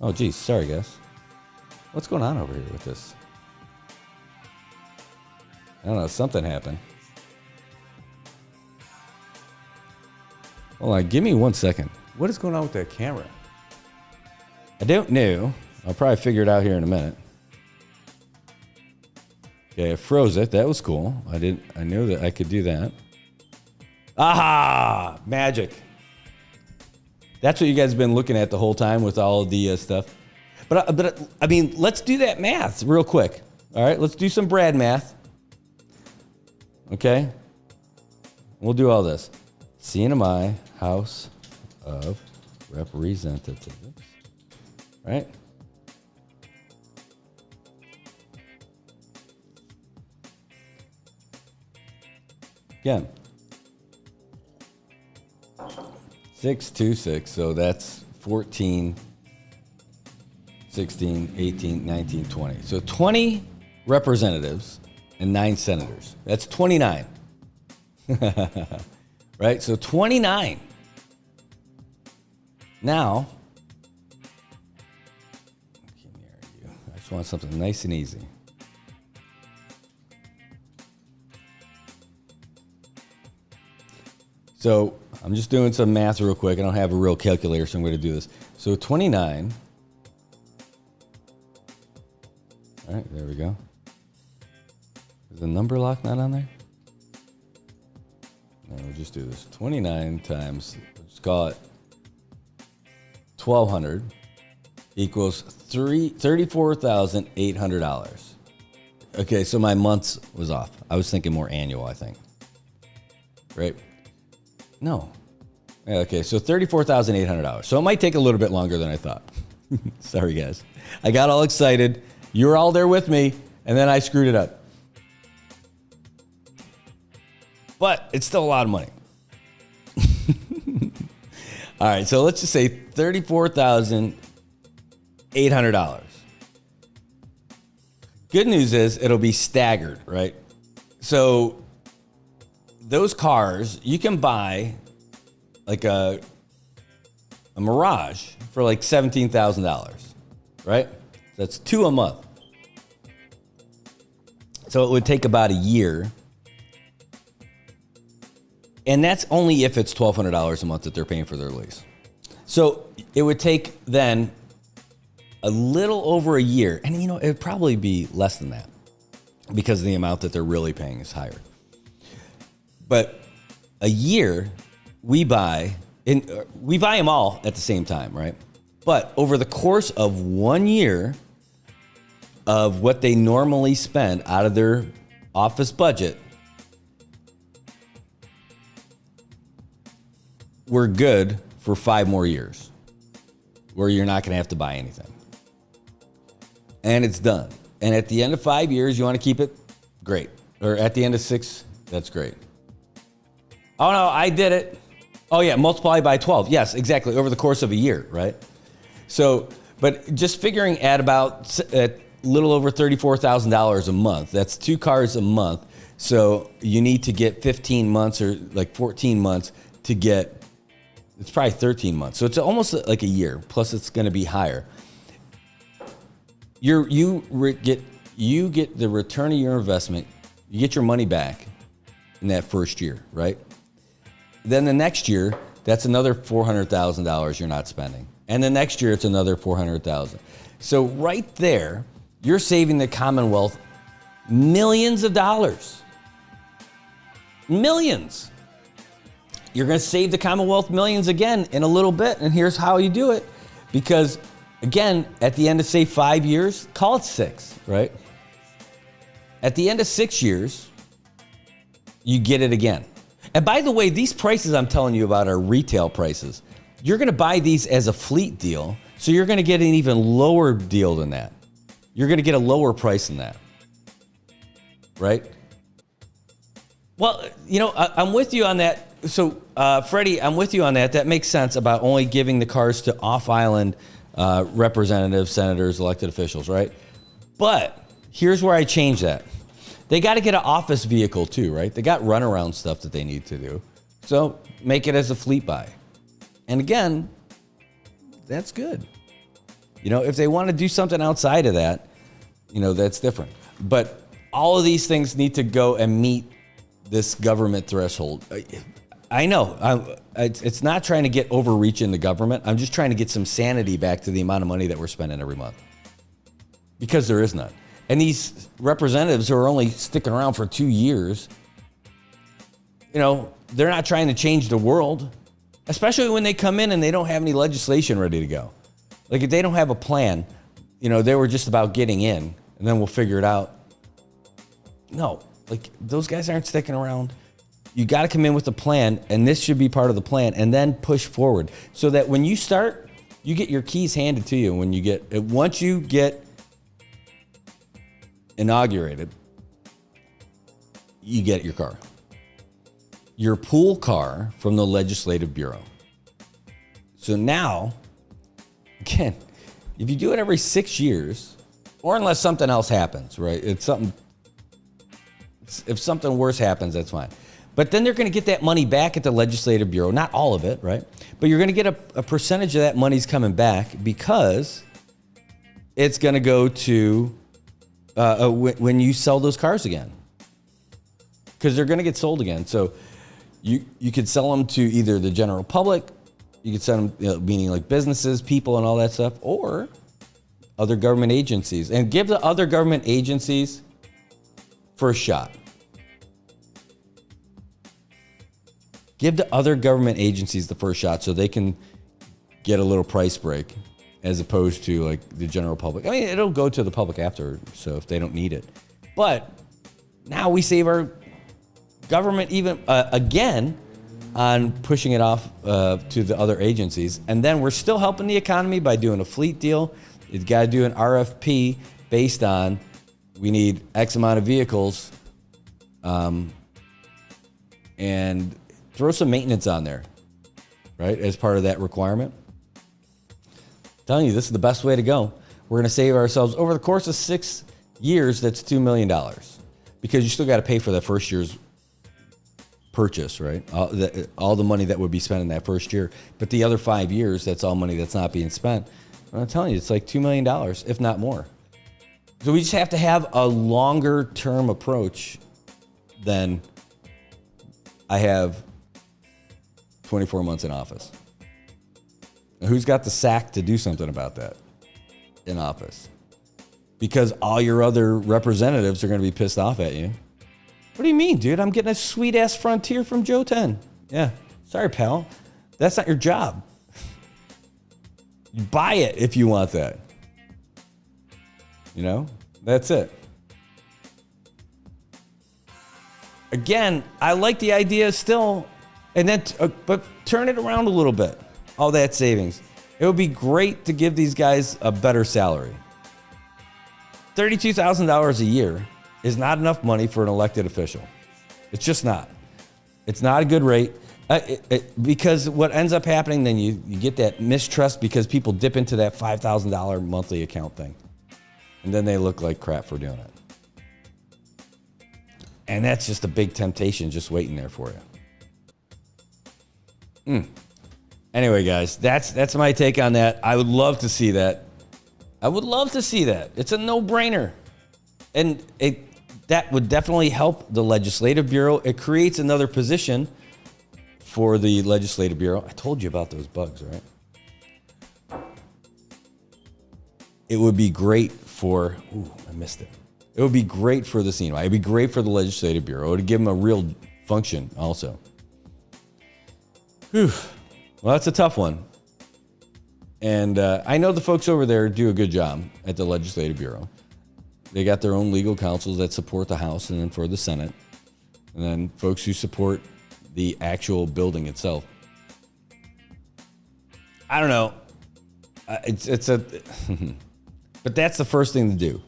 [SPEAKER 10] Oh, geez. Sorry, guys. What's going on over here with this? I don't know. Something happened. Hold on. Give me 1 second. What is going on with that camera? I don't know. I'll probably figure it out here in a minute. Okay, I froze it. That was cool. I knew that I could do that. Aha! Magic. That's what you guys have been looking at the whole time with all of the stuff. But I mean, let's do that math real quick. All right, let's do some Brad math. Okay? We'll do all this. CNMI, House of Representatives. Right? Again. 626, so that's 14, 16, 18, 19, 20. So 20 representatives and 9 senators. That's 29. Right? So 29. Now, I just want something nice and easy. So I'm just doing some math real quick. I don't have a real calculator, so I'm going to do this. So 29. All right, there we go. Is the number lock not on there? No, we'll just do this. 29 times, let's call it 1,200 equals $34,800. Okay, so my months was off. I was thinking more annual, I think. Right? No. Yeah, okay, so $34,800. So it might take a little bit longer than I thought. Sorry, guys. I got all excited. You were all there with me, and then I screwed it up. but it's still a lot of money. All right, so let's just say $34,800. Good news is it'll be staggered, right? So those cars, you can buy like a Mirage for like $17,000, right? That's 2 a month. So it would take about a year. And that's only if it's $1,200 a month that they're paying for their lease. So it would take then a little over a year. And, it would probably be less than that because the amount that they're really paying is higher. But a year, we buy them all at the same time, right? But over the course of 1 year of what they normally spend out of their office budget, we're good for 5 more years where you're not going to have to buy anything. And it's done. And at the end of 5 years, you want to keep it? Great. Or at the end of 6, that's great. Oh, no, I did it. Oh, yeah, multiply by 12. Yes, exactly, over the course of a year, right? So, but just figuring at about a little over $34,000 a month, that's 2 cars a month. So you need to get 15 months or like 14 months to get, it's probably 13 months. So it's almost like a year, plus it's going to be higher. You get the return of your investment, you get your money back in that first year, right? Then the next year, that's another $400,000 you're not spending. And the next year, it's another $400,000. So right there, you're saving the Commonwealth millions of dollars. Millions. You're going to save the Commonwealth millions again in a little bit. And here's how you do it. Because, again, at the end of, say, 5 years, call it 6, right? At the end of 6 years, you get it again. And by the way, these prices I'm telling you about are retail prices. You're going to buy these as a fleet deal, so you're going to get an even lower deal than that. You're going to get a lower price than that, right? Well, I'm with you on that. So, Freddie, I'm with you on that. That makes sense about only giving the cars to off-island representatives, senators, elected officials, right? But here's where I change that. They got to get an office vehicle too, right? They got runaround stuff that they need to do. So make it as a fleet buy. And again, that's good. If they want to do something outside of that, that's different. But all of these things need to go and meet this government threshold. I know it's not trying to get overreach in the government. I'm just trying to get some sanity back to the amount of money that we're spending every month. Because there is none. And these representatives who are only sticking around for 2 years, they're not trying to change the world, especially when they come in and they don't have any legislation ready to go. Like if they don't have a plan, they were just about getting in and then we'll figure it out. No, like those guys aren't sticking around. You got to come in with a plan, and this should be part of the plan, and then push forward so that when you start, you get your keys handed to you. Once you get inaugurated, you get your car. Your pool car from the Legislative Bureau. So now, again, if you do it every 6 years, or unless something else happens, right? If something worse happens, that's fine. But then they're going to get that money back at the Legislative Bureau. Not all of it, right? But you're going to get a percentage of that money's coming back because it's going to go to when you sell those cars again, because they're going to get sold again. So you could sell them to either the general public, you could sell them, meaning like businesses, people, and all that stuff, or other government agencies, and give the other government agencies first shot. Give the other government agencies the first shot so they can get a little price break, as opposed to like the general public. I mean, it'll go to the public after, so if they don't need it. But now we save our government even again on pushing it off to the other agencies. And then we're still helping the economy by doing a fleet deal. You've got to do an RFP based on we need X amount of vehicles. and throw some maintenance on there, right, as part of that requirement. I'm telling you, this is the best way to go. We're going to save ourselves over the course of 6 years. That's $2 million, because you still got to pay for the first year's purchase, right? All the money that would be spent in that first year. But the other 5 years, that's all money that's not being spent. I'm telling you, it's like $2 million, if not more. So we just have to have a longer term approach than I have 24 months in office. Now, who's got the sack to do something about that in office? Because all your other representatives are going to be pissed off at you. What do you mean, dude? I'm getting a sweet-ass Frontier from Joe 10. Yeah, sorry, pal. That's not your job. You buy it if you want that. You know, that's it. Again, I like the idea still, and then, but turn it around a little bit. All that savings. It would be great to give these guys a better salary. $32,000 a year is not enough money for an elected official. It's just not. It's not a good rate. Because what ends up happening, then you get that mistrust because people dip into that $5,000 monthly account thing. And then they look like crap for doing it. And that's just a big temptation just waiting there for you. Anyway, guys, that's my take on that. I would love to see that. I would love to see that. It's a no-brainer. And that would definitely help the Legislative Bureau. It creates another position for the Legislative Bureau. I told you about those bugs, right? It would be great for... Ooh, I missed it. It would be great for the CNY. It would be great for the Legislative Bureau. It would give them a real function also. Whew. Well, that's a tough one. And I know the folks over there do a good job at the Legislative Bureau. They got their own legal counsels that support the House and then for the Senate. And then folks who support the actual building itself. I don't know. But that's the first thing to do.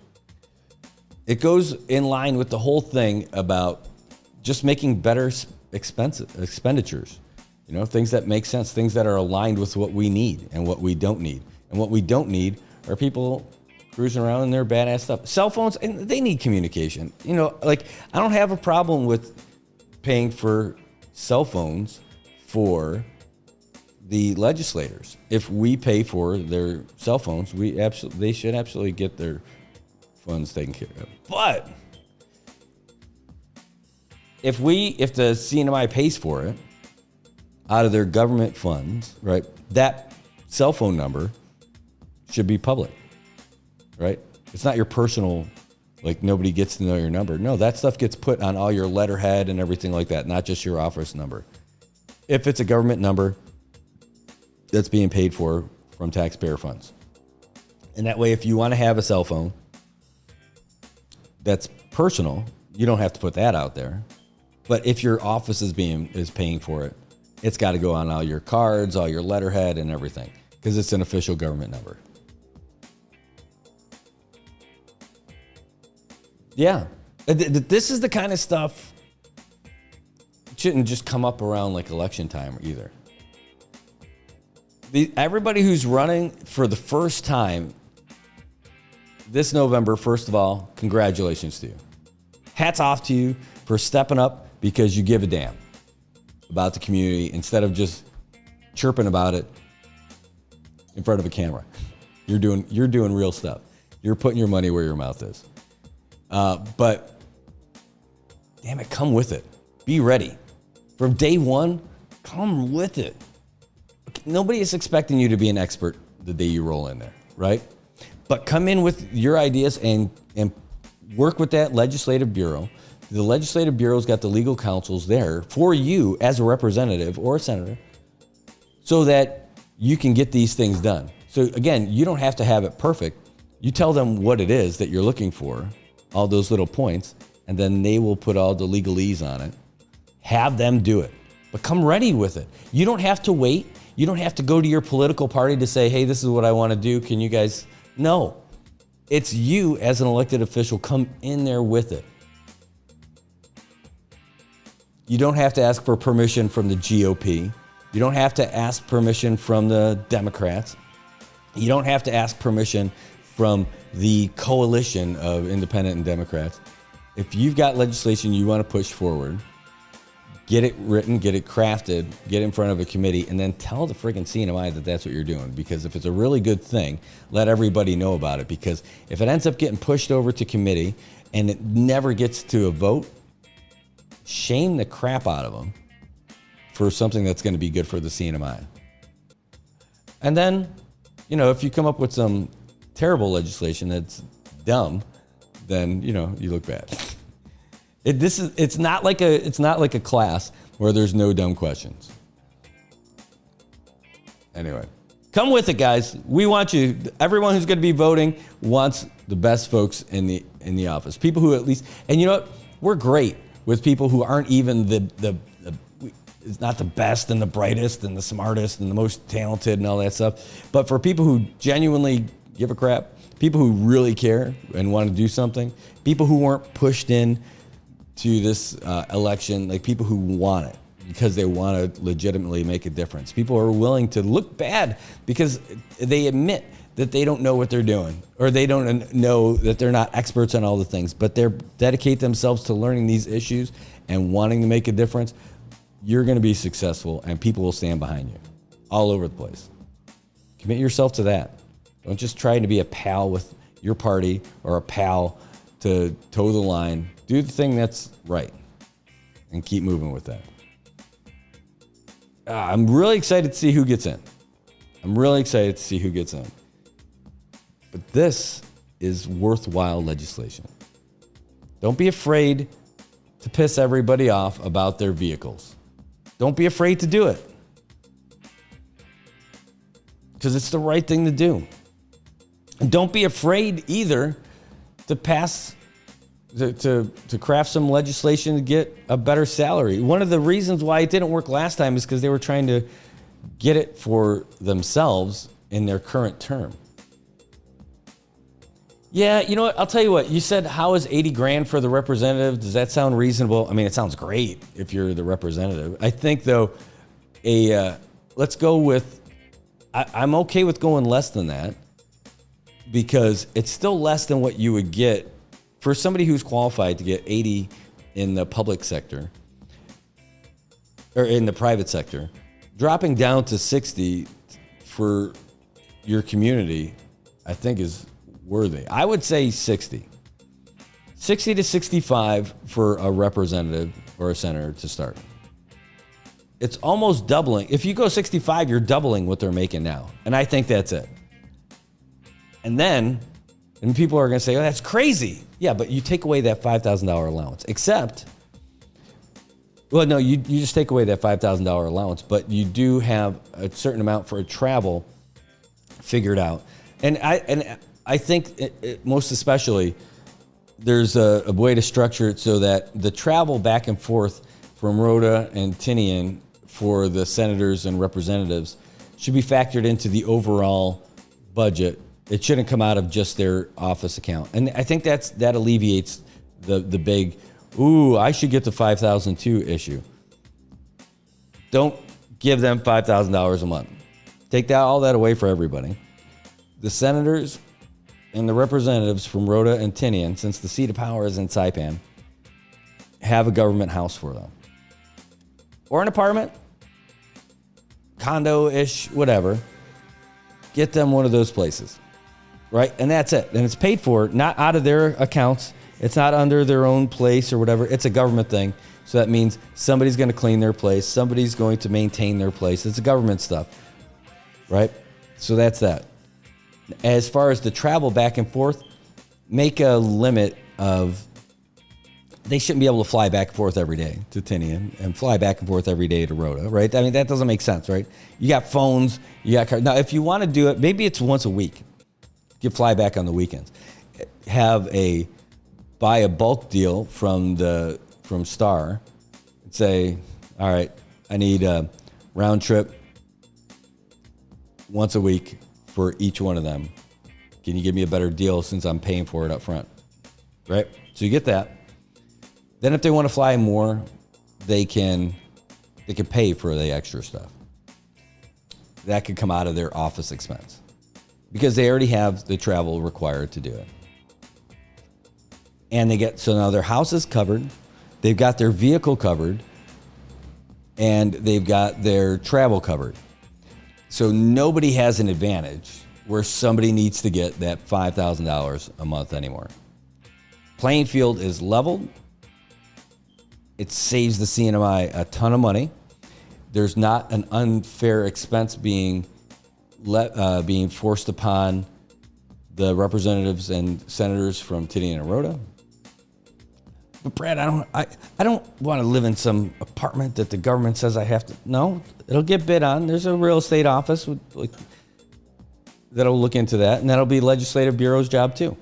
[SPEAKER 10] It goes in line with the whole thing about just making better expenditures. You know, things that make sense, things that are aligned with what we need and what we don't need. And what we don't need are people cruising around in their badass stuff. Cell phones, and they need communication. You know, like, I don't have a problem with paying for cell phones for the legislators. If we pay for their cell phones, they should absolutely get their funds taken care of. But if the CNMI pays for it out of their government funds, right, that cell phone number should be public, right? It's not your personal, like, nobody gets to know your number. No, that stuff gets put on all your letterhead and everything like that, not just your office number. If it's a government number that's being paid for from taxpayer funds. And that way, if you want to have a cell phone that's personal, you don't have to put that out there. But if your office is paying for it, it's got to go on all your cards, all your letterhead and everything, because it's an official government number. Yeah. This is the kind of stuff that shouldn't just come up around like election time either. Everybody who's running for the first time this November, first of all, congratulations to you. Hats off to you for stepping up because you give a damn about the community instead of just chirping about it in front of a camera. You're doing real stuff. You're putting your money where your mouth is. But damn it, come with it. Be ready. From day one, come with it. Nobody is expecting you to be an expert the day you roll in there, right? But come in with your ideas and work with that Legislative Bureau. The Legislative Bureau's got the legal counsels there for you as a representative or a senator so that you can get these things done. So again, you don't have to have it perfect. You tell them what it is that you're looking for, all those little points, and then they will put all the legalese on it. Have them do it. But come ready with it. You don't have to wait. You don't have to go to your political party to say, hey, this is what I want to do. Can you guys? No. It's you as an elected official. Come in there with it. You don't have to ask for permission from the GOP. You don't have to ask permission from the Democrats. You don't have to ask permission from the coalition of independent and Democrats. If you've got legislation you want to push forward, get it written, get it crafted, get it in front of a committee, and then tell the friggin' CNMI that that's what you're doing. Because if it's a really good thing, let everybody know about it. Because if it ends up getting pushed over to committee and it never gets to a vote, shame the crap out of them for something that's going to be good for the CNMI. And then, you know, if you come up with some terrible legislation that's dumb, then, you know, you look bad. It's not like a class where there's no dumb questions. Anyway, come with it, guys. We want you. Everyone who's going to be voting wants the best folks in the office. People who at least, and you know what? We're great with people who aren't even it's not the best and the brightest and the smartest and the most talented and all that stuff. But for people who genuinely give a crap, people who really care and want to do something, people who weren't pushed in to this election, like people who want it because they want to legitimately make a difference. People are willing to look bad because they admit that they don't know what they're doing, or they don't know that they're not experts on all the things, but they dedicate themselves to learning these issues and wanting to make a difference. You're going to be successful, and people will stand behind you all over the place. Commit yourself to that. Don't just try to be a pal with your party or a pal to toe the line. Do the thing that's right and keep moving with that. I'm really excited to see who gets in. But this is worthwhile legislation. Don't be afraid to piss everybody off about their vehicles. Don't be afraid to do it. Because it's the right thing to do. And don't be afraid either to pass, to craft some legislation to get a better salary. One of the reasons why it didn't work last time is because they were trying to get it for themselves in their current term. Yeah, you know what? I'll tell you what. You said, how is 80 grand for the representative? Does that sound reasonable? I mean, it sounds great if you're the representative. I think, though, let's go with, I'm okay with going less than that because it's still less than what you would get for somebody who's qualified to get 80 in the public sector or in the private sector. Dropping down to 60 for your community, I think is worthy. I would say 60 to 65 for a representative or a senator to start. It's almost doubling. If you go 65, you're doubling what they're making now. And I think that's it. And then, and people are going to say, oh, that's crazy. Yeah, but you take away that $5,000 allowance. Except, well, no, you just take away that $5,000 allowance, but you do have a certain amount for travel figured out. And I think most especially, there's a way to structure it so that the travel back and forth from Rhoda and Tinian for the senators and representatives should be factored into the overall budget. It shouldn't come out of just their office account. And I think that alleviates the big, ooh, I should get the $5,000 too issue. Don't give them $5,000 a month. Take all that away for everybody. The senators and the representatives from Rhoda and Tinian, since the seat of power is in Saipan, have a government house for them. Or an apartment, condo-ish, whatever. Get them one of those places, right? And that's it. And it's paid for, not out of their accounts. It's not under their own place or whatever. It's a government thing. So that means somebody's going to clean their place. Somebody's going to maintain their place. It's government stuff, right? So that's that. As far as the travel back and forth, make a limit of, they shouldn't be able to fly back and forth every day to Tinian and fly back and forth every day to Rhoda, right? I mean, that doesn't make sense, right? You got phones, you got cars. Now, if you want to do it, maybe it's once a week. You fly back on the weekends. Buy a bulk deal from Star and say, all right, I need a round trip once a week for each one of them. Can you give me a better deal since I'm paying for it up front? Right? So you get that. Then if they want to fly more, they can pay for the extra stuff. That could come out of their office expense because they already have the travel required to do it. And so now their house is covered, they've got their vehicle covered, and they've got their travel covered. So nobody has an advantage where somebody needs to get that $5,000 a month anymore. Playing field is leveled. It saves the CNMI a ton of money. There's not an unfair expense being forced upon the representatives and senators from Tinian and Rhoda. But Brad, I don't want to live in some apartment that the government says I have to. No, it'll get bid on. There's a real estate office that'll look into that, and that'll be Legislative Bureau's job too.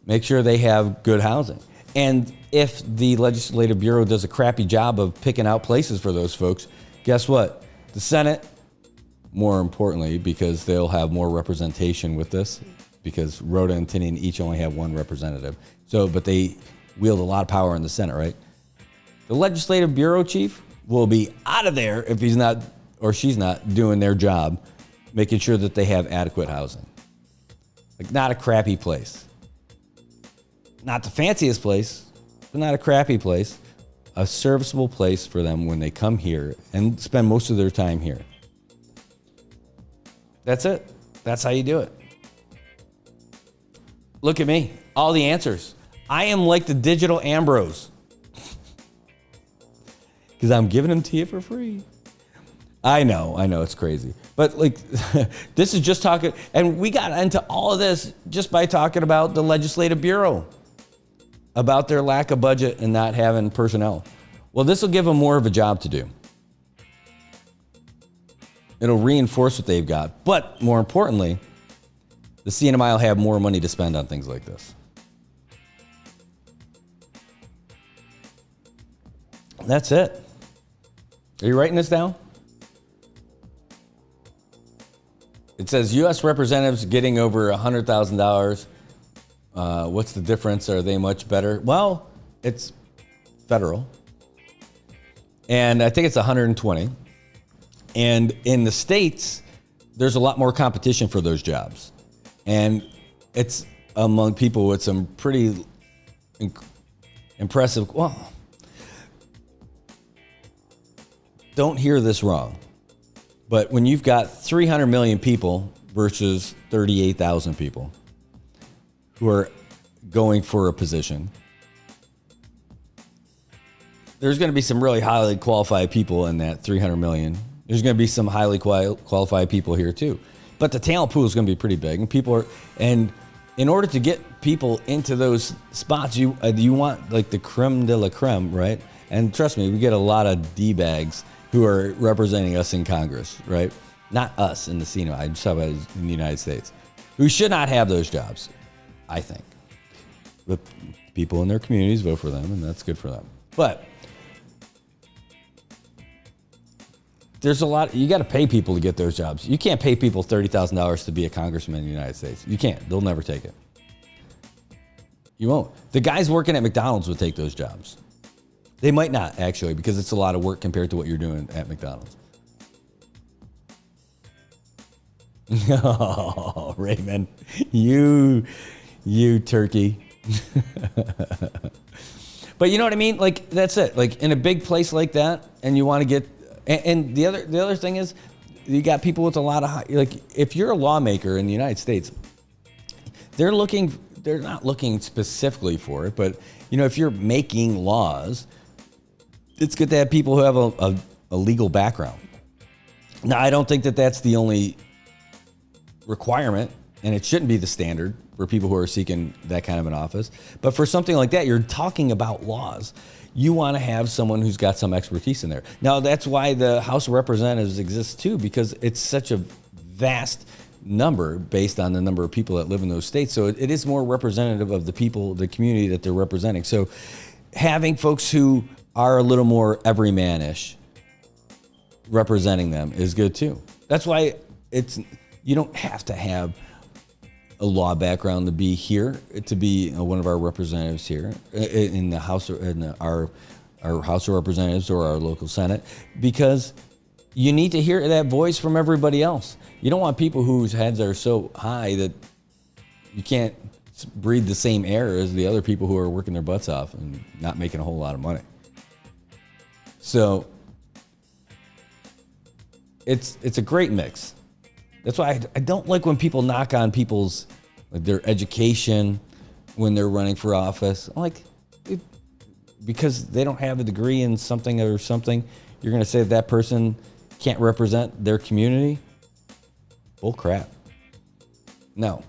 [SPEAKER 10] Make sure they have good housing. And if the Legislative Bureau does a crappy job of picking out places for those folks, guess what? The Senate, more importantly, because they'll have more representation with this, because Rhoda and Tinian each only have one representative. But they wield a lot of power in the Senate, right? The Legislative Bureau chief will be out of there if he's not or she's not doing their job, making sure that they have adequate housing. Like, not a crappy place. Not the fanciest place, but not a crappy place. A serviceable place for them when they come here and spend most of their time here. That's it. That's how you do it. Look at me. All the answers. I am like the digital Ambrose. Because I'm giving them to you for free. I know, it's crazy. But this is just talking, and we got into all of this just by talking about the Legislative Bureau, about their lack of budget and not having personnel. Well, this will give them more of a job to do. It'll reinforce what they've got. But more importantly, the CNMI will have more money to spend on things like this. That's it. Are you writing this down? It says U.S. representatives getting over $100,000. What's the difference? Are they much better? Well, it's federal. And I think it's 120. And in the states, there's a lot more competition for those jobs. And it's among people with some pretty impressive, well, don't hear this wrong, but when you've got 300 million people versus 38,000 people who are going for a position, there's going to be some really highly qualified people in that 300 million. There's going to be some highly qualified people here too. But the talent pool is going to be pretty big, and in order to get people into those spots, you want like the creme de la creme, right? And trust me, we get a lot of D-bags who are representing us in Congress, right? Not us in the CNMI, I'm just talking about in the United States, who should not have those jobs, I think. But people in their communities vote for them, and that's good for them. But there's a lot, you got to pay people to get those jobs. You can't pay people $30,000 to be a congressman in the United States. You can't. They'll never take it. You won't. The guys working at McDonald's would take those jobs. They might not, actually, because it's a lot of work compared to what you're doing at McDonald's. Oh, Raymond, you turkey. But you know what I mean? Like, that's it. Like, in a big place like that, and you want to get, and the other thing is, you got people with a lot of, like, if you're a lawmaker in the United States, they're not looking specifically for it, but, you know, if you're making laws, it's good to have people who have a legal background. Now, I don't think that that's the only requirement, and it shouldn't be the standard for people who are seeking that kind of an office. But for something like that, you're talking about laws. You want to have someone who's got some expertise in there. Now, that's why the House of Representatives exists too, because it's such a vast number based on the number of people that live in those states. So it is more representative of the people, the community that they're representing. So having folks who are a little more everyman-ish representing them is good too. That's why you don't have to have a law background to be here, to be one of our representatives here in the House, in our our House of Representatives or our local Senate, because you need to hear that voice from everybody else. You don't want people whose heads are so high that you can't breathe the same air as the other people who are working their butts off and not making a whole lot of money. So it's a great mix. That's why I don't like when people knock on people's, like, their education when they're running for office. I'm like, because they don't have a degree in something or something, you're going to say that person can't represent their community? Bull crap. No.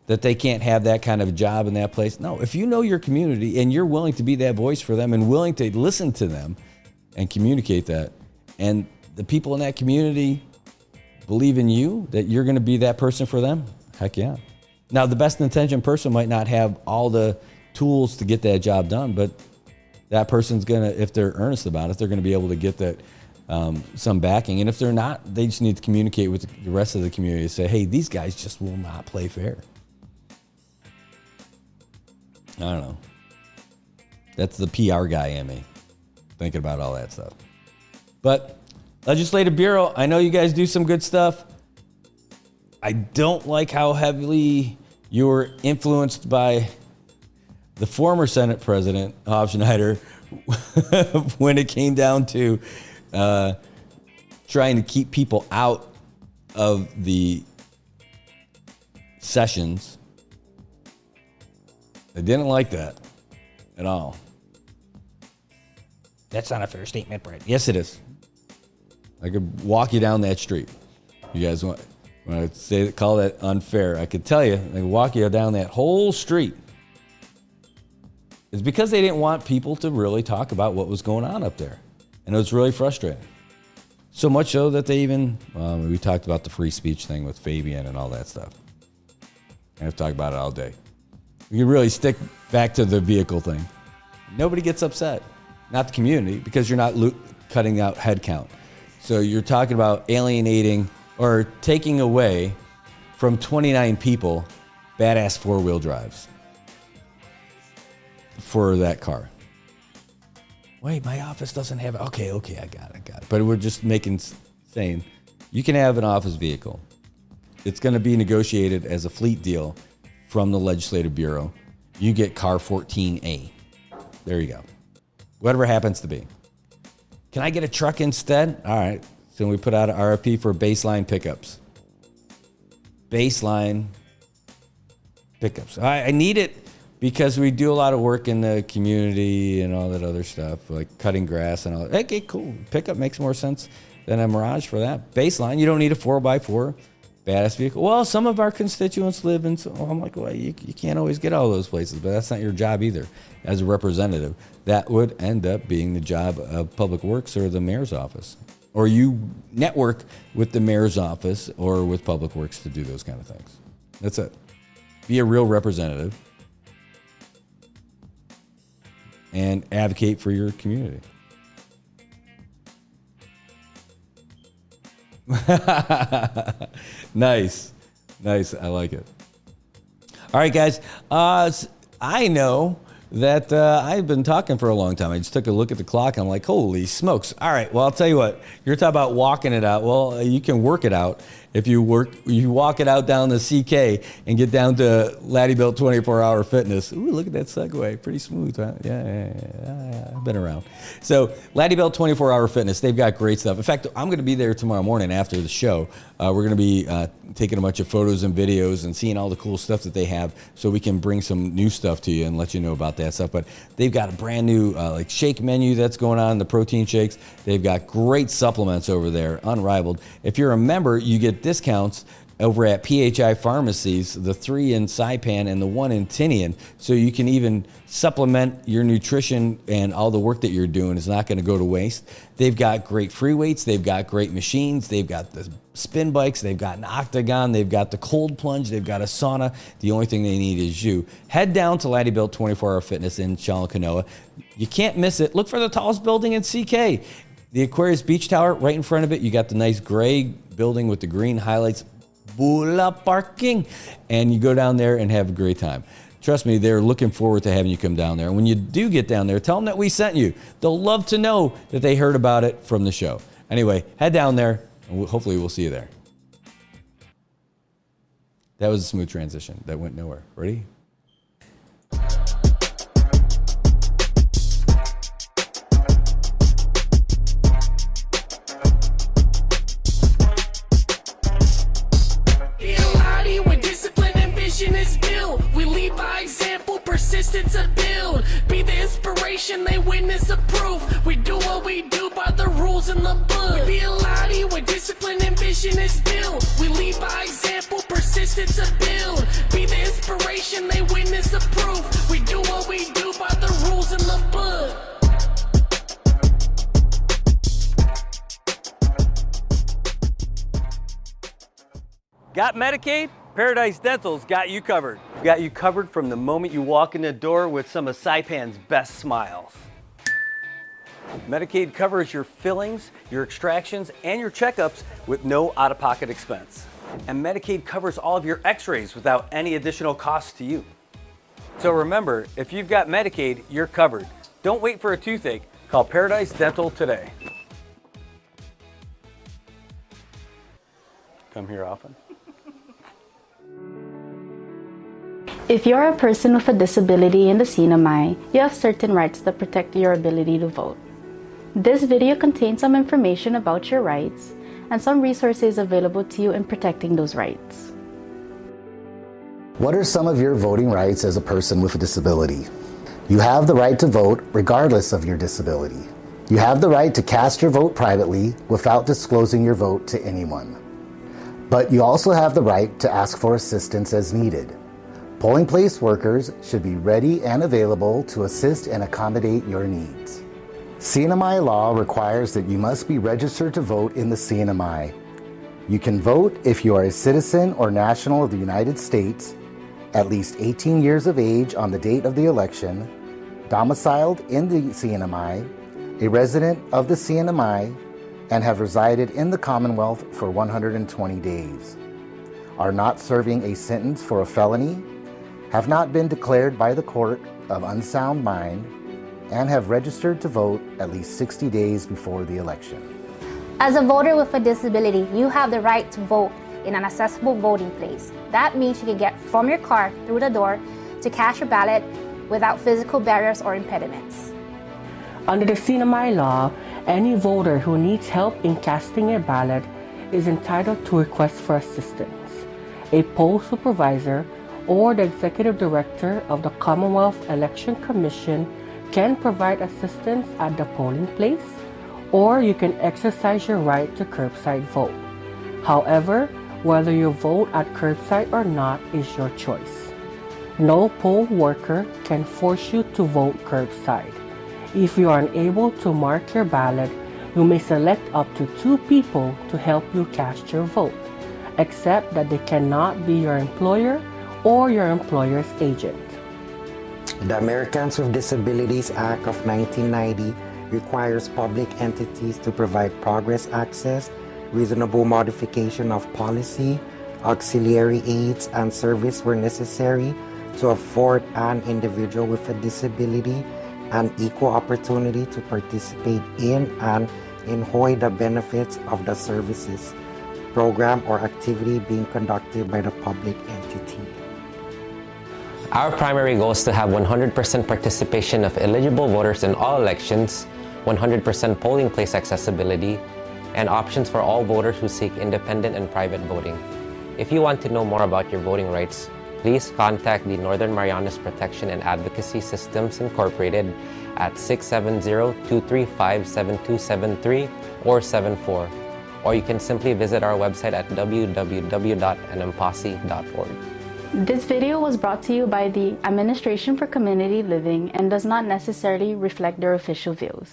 [SPEAKER 10] That they can't have that kind of job in that place. No, if you know your community and you're willing to be that voice for them and willing to listen to them and communicate that, and the people in that community believe in you, that you're going to be that person for them, heck yeah. Now, the best intentioned person might not have all the tools to get that job done, but that person's going to, if they're earnest about it, they're going to be able to get that some backing. And if they're not, they just need to communicate with the rest of the community and say, hey, these guys just will not play fair. I don't know. That's the PR guy in me, thinking about all that stuff. But Legislative Bureau, I know you guys do some good stuff. I don't like how heavily you're influenced by the former Senate President, Hofschneider, when it came down to trying to keep people out of the sessions. I didn't like that at all. That's not a fair statement, Brett. Yes, it is. I could walk you down that street. You guys want to say, call that unfair? I could tell you, I could walk you down that whole street. It's because they didn't want people to really talk about what was going on up there. And it was really frustrating. So much so that they even, we talked about the free speech thing with Fabian and all that stuff. I have to talk about it all day. We can really stick back to the vehicle thing. Nobody gets upset. Not the community, because you're not cutting out head count. So you're talking about alienating or taking away from 29 people badass four-wheel drives for that car. Wait, my office doesn't have it. Okay, I got it. But we're just saying you can have an office vehicle. It's going to be negotiated as a fleet deal from the Legislative Bureau. You get car 14A. There you go. Whatever it happens to be. Can I get a truck instead? All right. So we put out an RFP for baseline pickups. Baseline pickups. I need it because we do a lot of work in the community and all that other stuff, like cutting grass and all that. Okay, cool. Pickup makes more sense than a Mirage for that. Baseline, you don't need a 4x4. Badass vehicle. Well, some of our constituents live in, so I'm like, well, you can't always get all those places, but that's not your job either as a representative. That would end up being the job of Public Works or the mayor's office. Or you network with the mayor's office or with Public Works to do those kind of things. That's it. Be a real representative and advocate for your community. Nice. I like it. All right, guys. I know that I've been talking for a long time. I just took a look at the clock. And I'm like, holy smokes. All right. Well, I'll tell you what. You're talking about walking it out. Well, you can work it out if you walk it out down the CK and get down to Laddie Built 24-Hour Fitness. Ooh, look at that segue. Pretty smooth, huh? Yeah. I've been around. So Laddie Built 24-Hour Fitness, they've got great stuff. In fact, I'm going to be there tomorrow morning after the show. We're going to be taking a bunch of photos and videos and seeing all the cool stuff that they have so we can bring some new stuff to you and let you know about that stuff. But they've got a brand new like shake menu that's going on, the protein shakes. They've got great supplements over there, unrivaled. If you're a member, you get discounts over at PHI Pharmacies, the 3 in Saipan and the 1 in Tinian, so you can even supplement your nutrition, and all the work that you're doing is not going to go to waste. They've got great free weights, they've got great machines, they've got the spin bikes, they've got an octagon, they've got the cold plunge, they've got a sauna. The only thing they need is you. Head down to Laddie Built 24-Hour Fitness in Chalakanoa. You can't miss it. Look for the tallest building in CK. The Aquarius Beach Tower, right in front of it, you got the nice gray building with the green highlights. Bula parking. And you go down there and have a great time. Trust me, they're looking forward to having you come down there. And when you do get down there, tell them that we sent you. They'll love to know that they heard about it from the show. Anyway, head down there, and hopefully we'll see you there. That was a smooth transition. That went nowhere. Ready?
[SPEAKER 11] We lead by example, persistence to build. Be the inspiration, they witness approve. We do what we do by the rules in the book. Be a laddie where discipline and vision is built. We lead by example, persistence to build. Be the inspiration, they witness approve. We do what we do by the rules in the book.
[SPEAKER 12] Got Medicaid? Paradise Dental's got you covered. We've got you covered from the moment you walk in the door with some of Saipan's best smiles. Medicaid covers your fillings, your extractions, and your checkups with no out-of-pocket expense. And Medicaid covers all of your x-rays without any additional cost to you. So remember, if you've got Medicaid, you're covered. Don't wait for a toothache. Call Paradise Dental today. Come here often.
[SPEAKER 13] If you're a person with a disability in the CNMI, you have certain rights that protect your ability to vote. This video contains some information about your rights and some resources available to you in protecting those rights.
[SPEAKER 14] What are some of your voting rights as a person with a disability? You have the right to vote regardless of your disability. You have the right to cast your vote privately without disclosing your vote to anyone. But you also have the right to ask for assistance as needed. Polling place workers should be ready and available to assist and accommodate your needs. CNMI law requires that you must be registered to vote in the CNMI. You can vote if you are a citizen or national of the United States, at least 18 years of age on the date of the election, domiciled in the CNMI, a resident of the CNMI, and have resided in the Commonwealth for 120 days, are not serving a sentence for a felony, have not been declared by the court of unsound mind, and have registered to vote at least 60 days before the election.
[SPEAKER 15] As a voter with a disability, you have the right to vote in an accessible voting place. That means you can get from your car through the door to cast your ballot without physical barriers or impediments.
[SPEAKER 16] Under the CNMI law, any voter who needs help in casting a ballot is entitled to request for assistance. A poll supervisor or the executive director of the Commonwealth Election Commission can provide assistance at the polling place, or you can exercise your right to curbside vote. However, whether you vote at curbside or not is your choice. No poll worker can force you to vote curbside. If you are unable to mark your ballot, you may select up to 2 people to help you cast your vote, except that they cannot be your employer or your employer's agent.
[SPEAKER 17] The Americans with Disabilities Act of 1990 requires public entities to provide progress access, reasonable modification of policy, auxiliary aids and service where necessary to afford an individual with a disability an equal opportunity to participate in and enjoy the benefits of the services, program, or activity being conducted by the public entity.
[SPEAKER 18] Our primary goal is to have 100% participation of eligible voters in all elections, 100% polling place accessibility, and options for all voters who seek independent and private voting. If you want to know more about your voting rights, please contact the Northern Marianas Protection and Advocacy Systems Incorporated at 670-235-7273 or 74, or you can simply visit our website at www.nmpasi.org.
[SPEAKER 13] This video was brought to you by the Administration for Community Living and does not necessarily reflect their official views.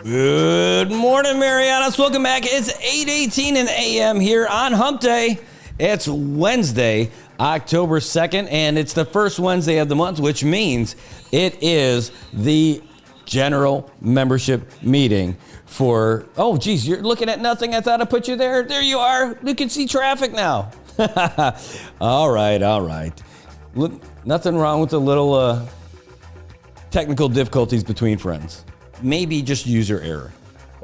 [SPEAKER 10] Good morning, Marianas. Welcome back. It's 8:18 in the a.m. here on Hump Day. It's Wednesday, October 2nd, and it's the first Wednesday of the month, which means it is the general membership meeting for, oh, geez, you're looking at nothing. I thought I put you there. There you are. You can see traffic now. All right. Look, nothing wrong with a little technical difficulties between friends. Maybe just user error.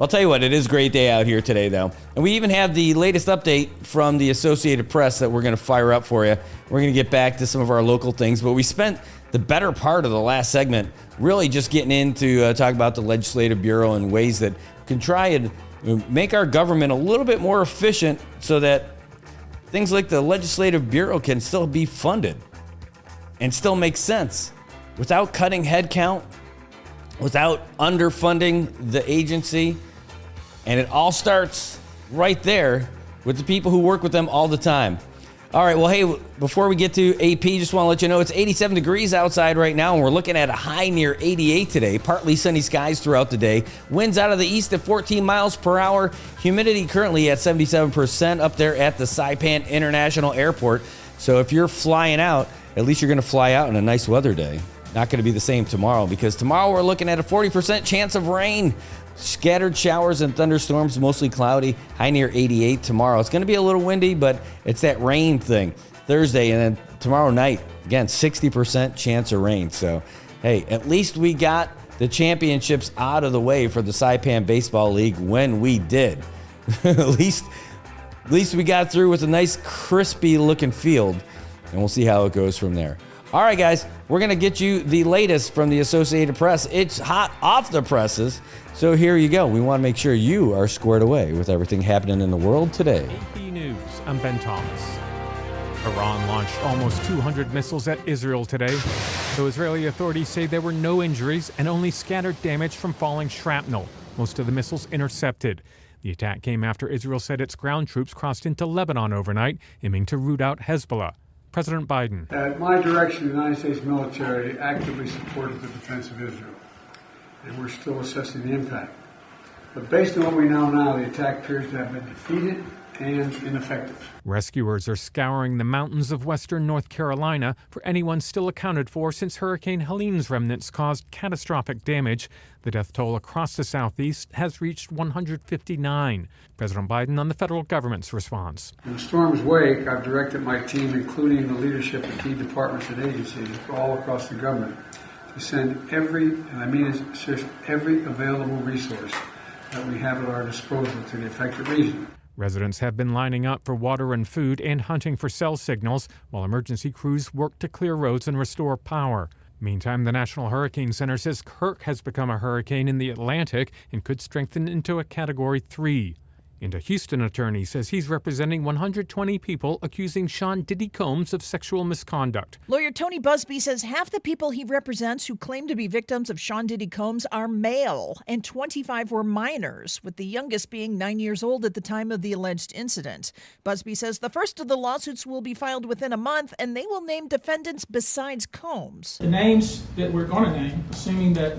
[SPEAKER 10] I'll tell you what, it is a great day out here today, though. And we even have the latest update from the Associated Press that we're going to fire up for you. We're going to get back to some of our local things, but we spent the better part of the last segment really just getting into talk about the Legislative Bureau and ways that can try and make our government a little bit more efficient so that things like the Legislative Bureau can still be funded and still make sense without cutting headcount, without underfunding the agency. And it all starts right there with the people who work with them all the time. All right, well, hey, before we get to AP, just want to let you know it's 87 degrees outside right now, and we're looking at a high near 88 today. Partly sunny skies throughout the day. Winds out of the east at 14 miles per hour. Humidity currently at 77% up there at the Saipan International Airport. So if you're flying out, at least you're going to fly out on a nice weather day. Not going to be the same tomorrow, because tomorrow we're looking at a 40% chance of rain. Scattered showers and thunderstorms, mostly cloudy, high near 88 tomorrow. It's going to be a little windy, but it's that rain thing. Thursday and then tomorrow night, again, 60% chance of rain. So, hey, at least we got the championships out of the way for the Saipan Baseball League when we did. At least we got through with a nice crispy looking field, and we'll see how it goes from there. All right, guys, we're going to get you the latest from the Associated Press. It's hot off the presses, so here you go. We want to make sure you are squared away with everything happening in the world today.
[SPEAKER 19] AP News, I'm Ben Thomas. Iran launched almost 200 missiles at Israel today, though Israeli authorities say there were no injuries and only scattered damage from falling shrapnel. Most of the missiles intercepted. The attack came after Israel said its ground troops crossed into Lebanon overnight, aiming to root out Hezbollah. President Biden.
[SPEAKER 4] At my direction, the United States military actively supported the defense of Israel, and we're still assessing the impact. But based on what we know now, the attack appears to have been defeated and ineffective.
[SPEAKER 19] Rescuers are scouring the mountains of western North Carolina for anyone still accounted for since Hurricane Helene's remnants caused catastrophic damage. The death toll across the southeast has reached 159. President Biden on the federal government's response.
[SPEAKER 4] In the storm's wake, I've directed my team, including the leadership of key departments and agencies all across the government, to send every available resource that we have at our disposal to the affected region.
[SPEAKER 19] Residents have been lining up for water and food and hunting for cell signals, while emergency crews work to clear roads and restore power. Meantime, the National Hurricane Center says Kirk has become a hurricane in the Atlantic and could strengthen into a Category 3. And a Houston attorney says he's representing 120 people accusing Sean Diddy Combs of sexual misconduct.
[SPEAKER 20] Lawyer Tony Busby says half the people he represents who claim to be victims of Sean Diddy Combs are male, and 25 were minors, with the youngest being 9 years old at the time of the alleged incident. Busby says the first of the lawsuits will be filed within a month, and they will name defendants besides Combs.
[SPEAKER 21] The names that we're going to name, assuming that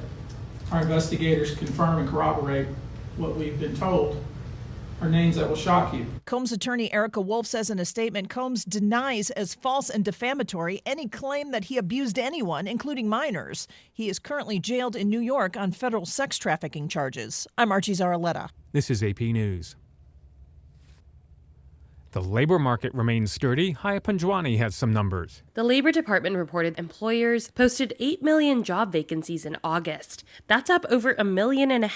[SPEAKER 21] our investigators confirm and corroborate what we've been told, are names that will shock you.
[SPEAKER 20] Combs attorney Erica Wolf says in a statement, Combs denies as false and defamatory any claim that he abused anyone, including minors. He is currently jailed in New York on federal sex trafficking charges. I'm Archie Zaraletta.
[SPEAKER 19] This is AP News. The labor market remains sturdy. Haya Panjwani has some numbers.
[SPEAKER 22] The Labor Department reported employers posted 8 million job vacancies in August. That's up over 1.5 million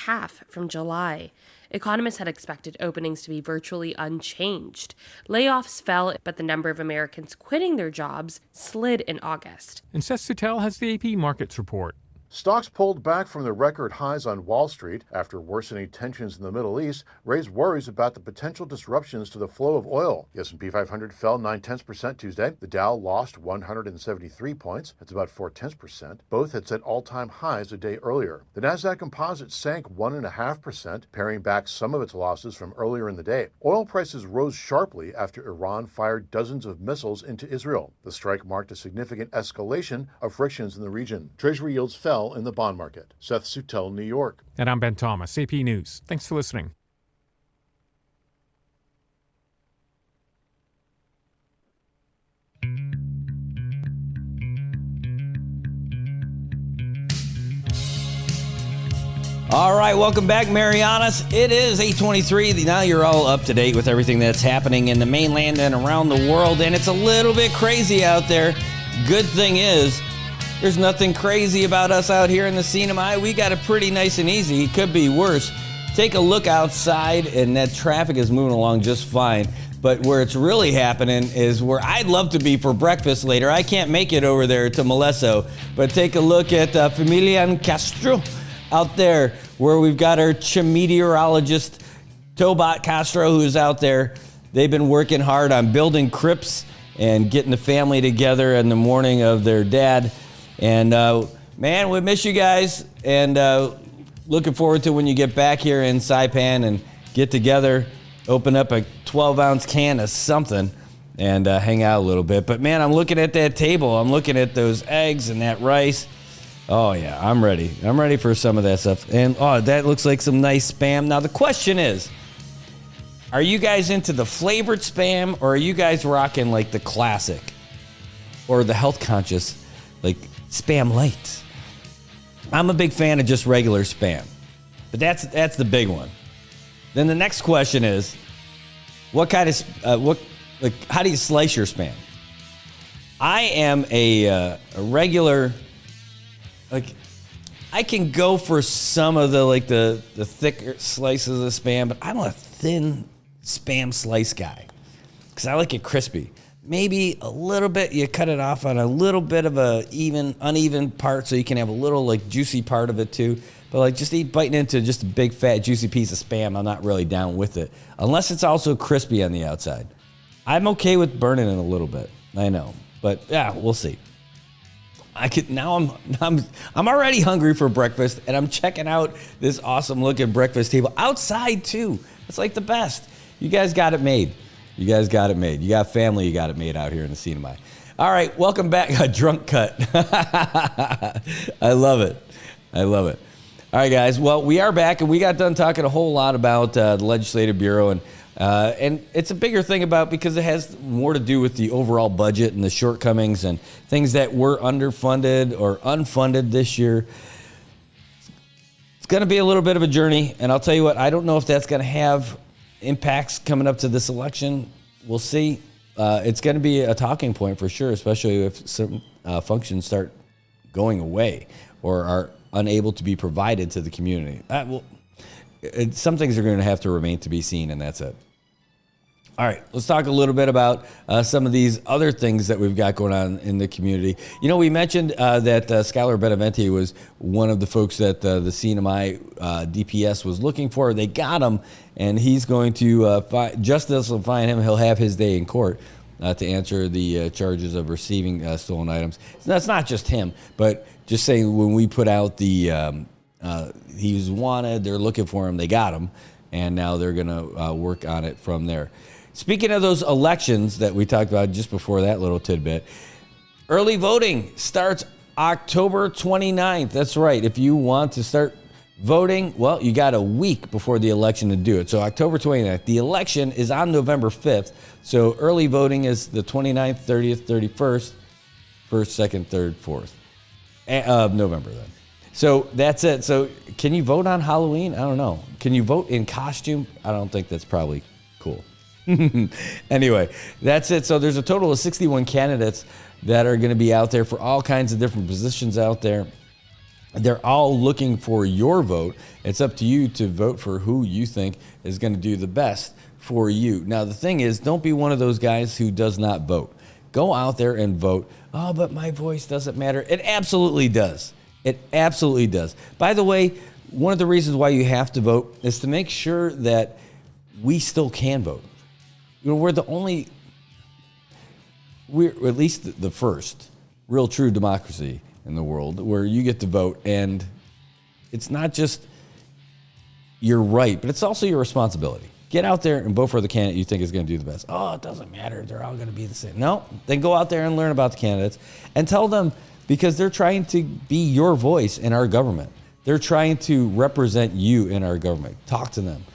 [SPEAKER 22] from July. Economists had expected openings to be virtually unchanged. Layoffs fell, but the number of Americans quitting their jobs slid in August.
[SPEAKER 19] And Seth Sutel has the AP Markets report.
[SPEAKER 23] Stocks pulled back from the record highs on Wall Street after worsening tensions in the Middle East raised worries about the potential disruptions to the flow of oil. The S&P 500 fell 0.9% Tuesday. The Dow lost 173 points. That's about 0.4%. Both had set all-time highs a day earlier. The Nasdaq Composite sank 1.5%, paring back some of its losses from earlier in the day. Oil prices rose sharply after Iran fired dozens of missiles into Israel. The strike marked a significant escalation of frictions in the region. Treasury yields fell in the bond market. Seth Sutel, New York.
[SPEAKER 19] And I'm Ben Thomas, AP News. Thanks for listening.
[SPEAKER 10] All right, welcome back, Marianas. It is 8:23. Now you're all up to date with everything that's happening in the mainland and around the world, and it's a little bit crazy out there. Good thing is, there's nothing crazy about us out here in the CNMI. We got it pretty nice and easy. It could be worse. Take a look outside, and that traffic is moving along just fine. But where it's really happening is where I'd love to be for breakfast later. I can't make it over there to Moleso, but take a look at Familian Castro out there, where we've got our meteorologist Tobot Castro, who's out there. They've been working hard on building crypts and getting the family together in the morning of their dad. And man, we miss you guys, and looking forward to when you get back here in Saipan and get together, open up a 12-ounce can of something, and hang out a little bit. But man, I'm looking at that table. I'm looking at those eggs and that rice. Oh, yeah, I'm ready. I'm ready for some of that stuff. And, oh, that looks like some nice Spam. Now, the question is, are you guys into the flavored Spam, or are you guys rocking, like, the classic or the health-conscious, like, Spam Light? I'm a big fan of just regular Spam, but that's the big one. Then the next question is, what kind of, how do you slice your Spam? I am a regular... Like, I can go for some of the thicker slices of Spam, but I'm a thin Spam slice guy because I like it crispy. Maybe a little bit, you cut it off on a little bit of a uneven part so you can have a little like juicy part of it too. But like just biting into just a big fat juicy piece of Spam, I'm not really down with it unless it's also crispy on the outside. I'm okay with burning it a little bit. I know, but yeah, we'll see. I'm already hungry for breakfast, and I'm checking out this awesome looking breakfast table outside too. It's like the best. You guys got it made. You guys got it made. You got family. You got it made out here in the CNMI. All right, welcome back. A drunk cut. I love it. I love it. All right, guys. Well, we are back, and we got done talking a whole lot about the Legislative Bureau, and it's a bigger thing because it has more to do with the overall budget and the shortcomings and things that were underfunded or unfunded this year. It's going to be a little bit of a journey, and I'll tell you what, I don't know if that's going to have impacts coming up to this election. We'll see. It's going to be a talking point for sure, especially if some functions start going away or are unable to be provided to the community. Some things are going to have to remain to be seen, and that's it. All right, let's talk a little bit about some of these other things that we've got going on in the community. You know, we mentioned that Skylar Benavente was one of the folks that the CNMI DPS was looking for. They got him, and he's going to, justice will find him. He'll have his day in court to answer the charges of receiving stolen items. That's not just him, but just saying when we put out the, he was wanted, they're looking for him, they got him, and now they're going to work on it from there. Speaking of those elections that we talked about just before that little tidbit, early voting starts October 29th. That's right. If you want to start voting, well, you got a week before the election to do it. So October 29th. The election is on November 5th. So early voting is the 29th, 30th, 31st, 1st, 2nd, 3rd, 4th of November then. So that's it. So can you vote on Halloween? I don't know. Can you vote in costume? I don't think that's probably cool. Anyway, that's it. So there's a total of 61 candidates that are going to be out there for all kinds of different positions out there. They're all looking for your vote. It's up to you to vote for who you think is going to do the best for you. Now, the thing is, don't be one of those guys who does not vote. Go out there and vote. Oh, but my voice doesn't matter. It absolutely does. It absolutely does. By the way, one of the reasons why you have to vote is to make sure that we still can vote. You know, we're at least the first real true democracy in the world where you get to vote, and it's not just your right, but it's also your responsibility. Get out there and vote for the candidate you think is going to do the best. Oh, it doesn't matter. They're all going to be the same. No, then go out there and learn about the candidates and tell them, because they're trying to be your voice in our government. They're trying to represent you in our government. Talk to them.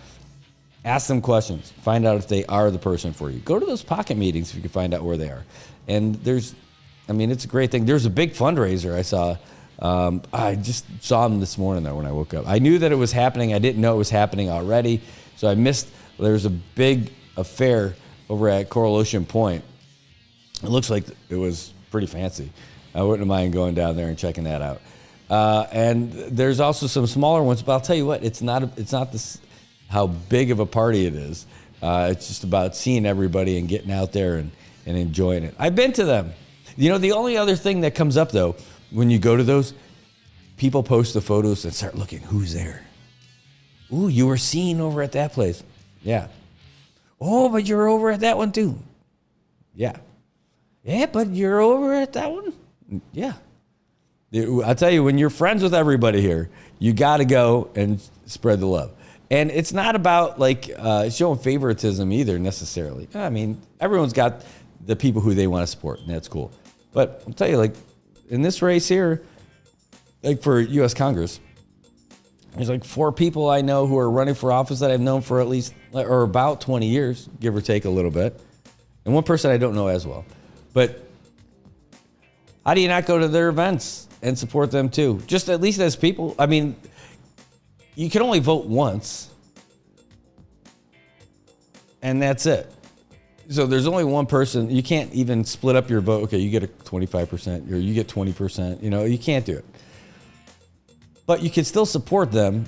[SPEAKER 10] Ask them questions. Find out if they are the person for you. Go to those pocket meetings if you can find out where they are. And it's a great thing. There's a big fundraiser I saw I just saw him this morning, though, when I woke up. I knew that it was happening. I didn't know it was happening already, so I missed. There's a big affair over at Coral Ocean Point. It looks like it was pretty fancy. I wouldn't mind going down there and checking that out. And there's also some smaller ones, but I'll tell you what, it's not this, how big of a party it is. It's just about seeing everybody and getting out there and enjoying it. I've been to them. You know, the only other thing that comes up, though, when you go to those, people post the photos and start looking, who's there? Ooh, you were seen over at that place. Yeah. Oh, but you're over at that one, too. Yeah. Yeah, but you're over at that one? Yeah. I'll tell you, when you're friends with everybody here, you got to go and spread the love. And it's not about like showing favoritism either necessarily. I mean, everyone's got the people who they want to support, and that's cool. But I'll tell you, like in this race here, like for U.S. Congress, there's like 4 people I know who are running for office that I've known for at least or about 20 years, give or take a little bit. And one person I don't know as well. But how do you not go to their events and support them too? Just at least as people. I mean, you can only vote once. And that's it. So there's only one person. You can't even split up your vote. Okay, you get a 25% or you get 20%. You know, you can't do it. But you can still support them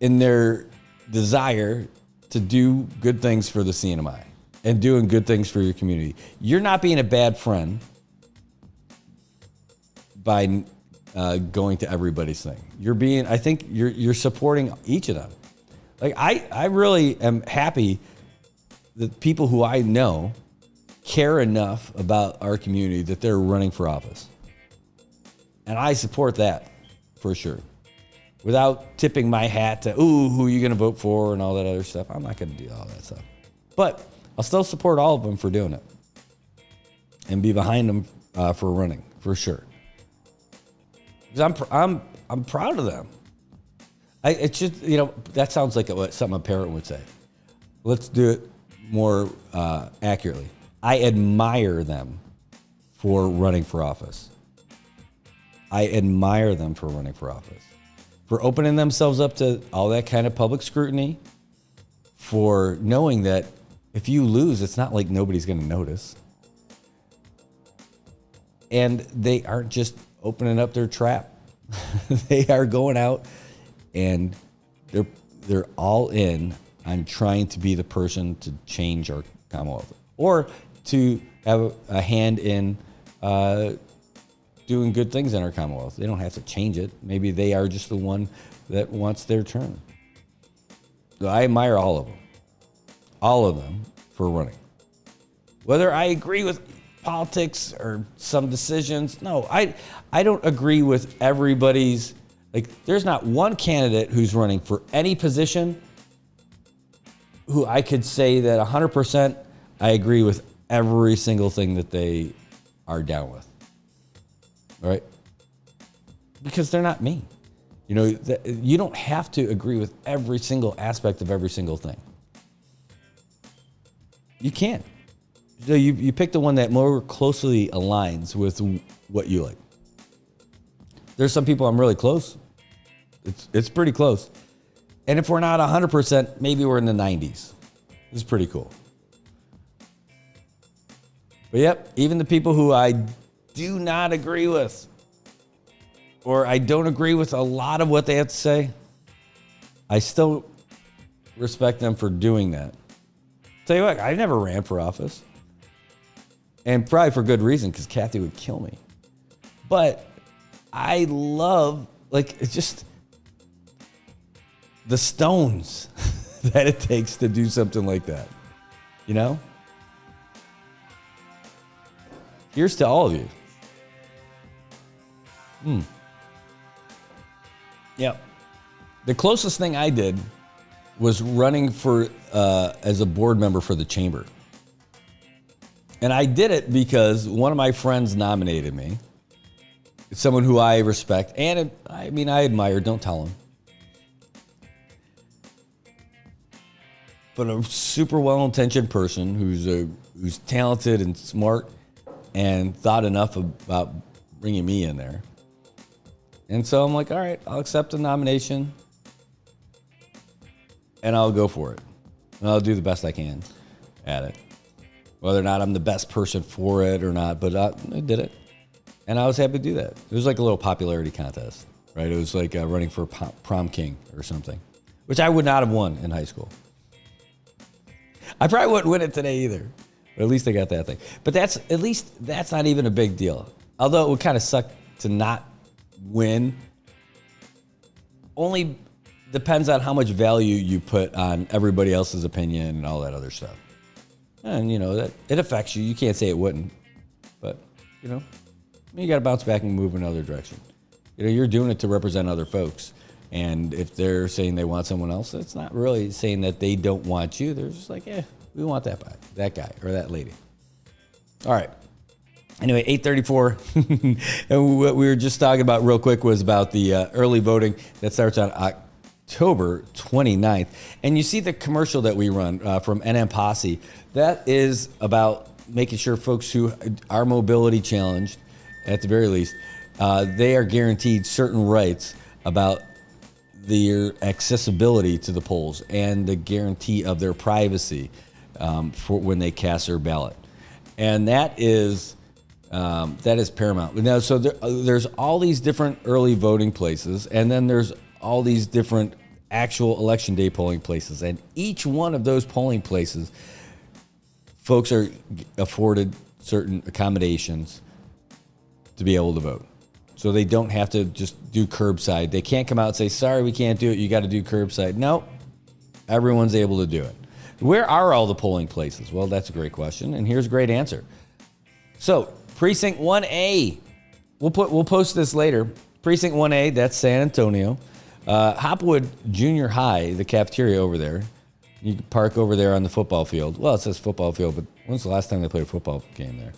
[SPEAKER 10] in their desire to do good things for the CNMI and doing good things for your community. You're not being a bad friend by going to everybody's thing. I think you're supporting each of them. Like I really am happy that people who I know care enough about our community that they're running for office. And I support that for sure. Without tipping my hat to, ooh, who are you going to vote for and all that other stuff. I'm not going to do all that stuff. But I'll still support all of them for doing it. And be behind them for running, for sure. Because I'm proud of them. It's just, you know, that sounds like something a parent would say. Let's do it more accurately. I admire them for running for office. I admire them for running for office. For opening themselves up to all that kind of public scrutiny. For knowing that if you lose, it's not like nobody's going to notice. And they aren't just opening up their trap. They are going out and they're all in on trying to be the person to change our Commonwealth or to have a hand in doing good things in our Commonwealth. They don't have to change it. Maybe they are just the one that wants their turn. So I admire all of them for running. Whether I agree with politics or some decisions, no, I don't agree with everybody's. Like, there's not one candidate who's running for any position who I could say that 100% I agree with every single thing that they are down with. All right? Because they're not me. You know, you don't have to agree with every single aspect of every single thing. You can't. So you pick the one that more closely aligns with what you like. There's some people I'm really close. It's pretty close. And if we're not 100%, maybe we're in the 90s. It's pretty cool. But yep, even the people who I do not agree with, or I don't agree with a lot of what they have to say, I still respect them for doing that. Tell you what, I never ran for office. And probably for good reason, because Kathy would kill me. But I love, like, it's just the stones that it takes to do something like that. You know? Here's to all of you. Yeah. The closest thing I did was running for as a board member for the chamber. And I did it because one of my friends nominated me. It's someone who I respect and I admire. Don't tell him. But a super well-intentioned person who's talented and smart and thought enough about bringing me in there. And so I'm like, all right, I'll accept the nomination and I'll go for it. And I'll do the best I can at it. Whether or not I'm the best person for it or not, but I did it. And I was happy to do that. It was like a little popularity contest, right? It was like running for prom king or something, which I would not have won in high school. I probably wouldn't win it today either. But at least I got that thing. But that's not even a big deal. Although it would kind of suck to not win. Only depends on how much value you put on everybody else's opinion and all that other stuff. And, that it affects you. You can't say it wouldn't. But, you got to bounce back and move in another direction. You're doing it to represent other folks. And if they're saying they want someone else, it's not really saying that they don't want you. They're just like, we want that guy or that lady. All right. Anyway, 8:34. And what we were just talking about real quick was about the early voting that starts on October 29th. And you see the commercial that we run from NM Posse. That is about making sure folks who are mobility challenged, at the very least, they are guaranteed certain rights about their accessibility to the polls and the guarantee of their privacy for when they cast their ballot. And that is paramount. Now, so there's all these different early voting places, and then there's all these different actual election day polling places. And each one of those polling places, folks are afforded certain accommodations to be able to vote. So they don't have to just do curbside. They can't come out and say, sorry, we can't do it. You got to do curbside. No, everyone's able to do it. Where are all the polling places? Well, that's a great question. And here's a great answer. So Precinct 1A, we'll post this later. Precinct 1A, that's San Antonio. Hopwood Junior High, the cafeteria over there. You can park over there on the football field. Well, it says football field, but when's the last time they played a football game there?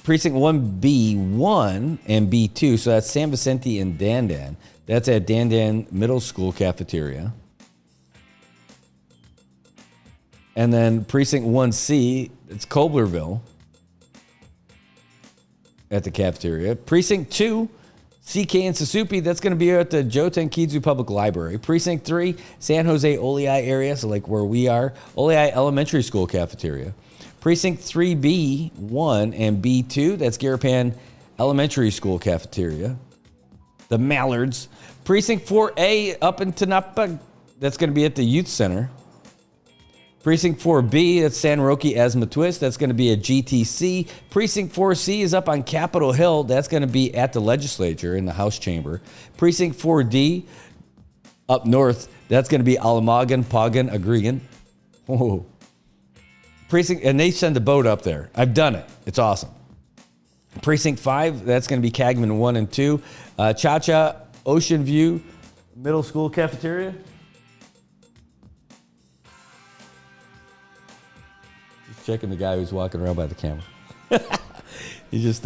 [SPEAKER 10] Precinct 1B1 and B2, so that's San Vicente and Dandan. That's at Dandan Middle School cafeteria. And then Precinct 1C, it's Coblerville at the cafeteria. Precinct 2, CK and Susupi, that's going to be at the Joe Tenkizu Public Library. Precinct 3, San Jose Olei area, so like where we are, Olei Elementary School cafeteria. Precinct 3B1 and B2, that's Garapan Elementary School cafeteria. The Mallards. Precinct 4A up in Tanapa, that's going to be at the Youth Center. Precinct 4B, that's San Roque Asthma Twist. That's going to be at GTC. Precinct 4C is up on Capitol Hill. That's going to be at the legislature in the House chamber. Precinct 4D, up north, that's going to be Alamagan, Pagan, Agregan. Oh. Precinct, and they send a boat up there. I've done it. It's awesome. Precinct 5, that's going to be Cagman 1 and 2. Cha-Cha, Ocean View, Middle School Cafeteria. Checking the guy who's walking around by the camera. He's just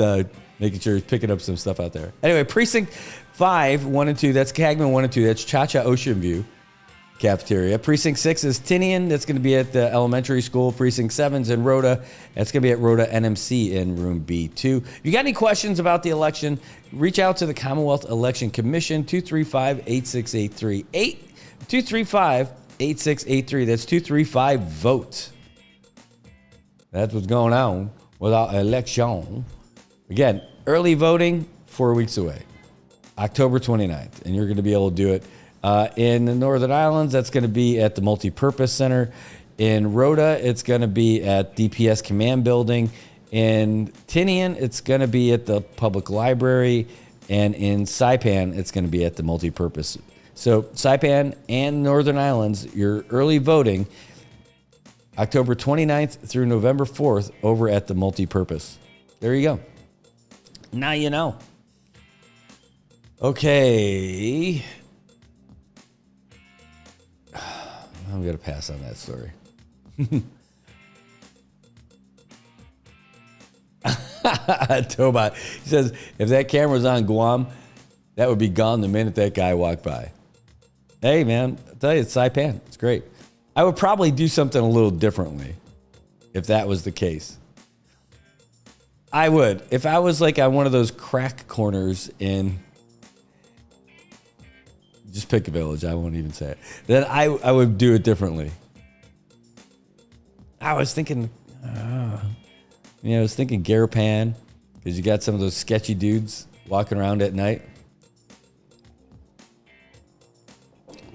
[SPEAKER 10] making sure he's picking up some stuff out there. Anyway, Precinct 5, 1 and 2, that's Cagman 1 and 2. That's Cha-Cha Ocean View cafeteria. Precinct 6 is Tinian. That's going to be at the elementary school. Precinct 7 is in Rhoda. That's going to be at Rhoda NMC in room B2. If you got any questions about the election, reach out to the Commonwealth Election Commission, 235-8683. 235-8683. That's 235-VOTE. That's what's going on with our election. Again, early voting, 4 weeks away, October 29th. And you're going to be able to do it in the Northern Islands. That's going to be at the Multipurpose Center. In Rhoda, it's going to be at DPS Command Building. In Tinian, it's going to be at the Public Library. And in Saipan, it's going to be at the Multipurpose. So Saipan and Northern Islands, your early voting, October 29th through November 4th over at the Multipurpose. There you go. Now you know. Okay. I'm going to pass on that story. Tobot, he says, if that camera's on Guam, that would be gone the minute that guy walked by. Hey, man, I'll tell you, it's Saipan. It's great. I would probably do something a little differently if that was the case. I would. If I was like on one of those crack corners in, just pick a village, I won't even say it, then I would do it differently. I was thinking, Garapan, because you got some of those sketchy dudes walking around at night.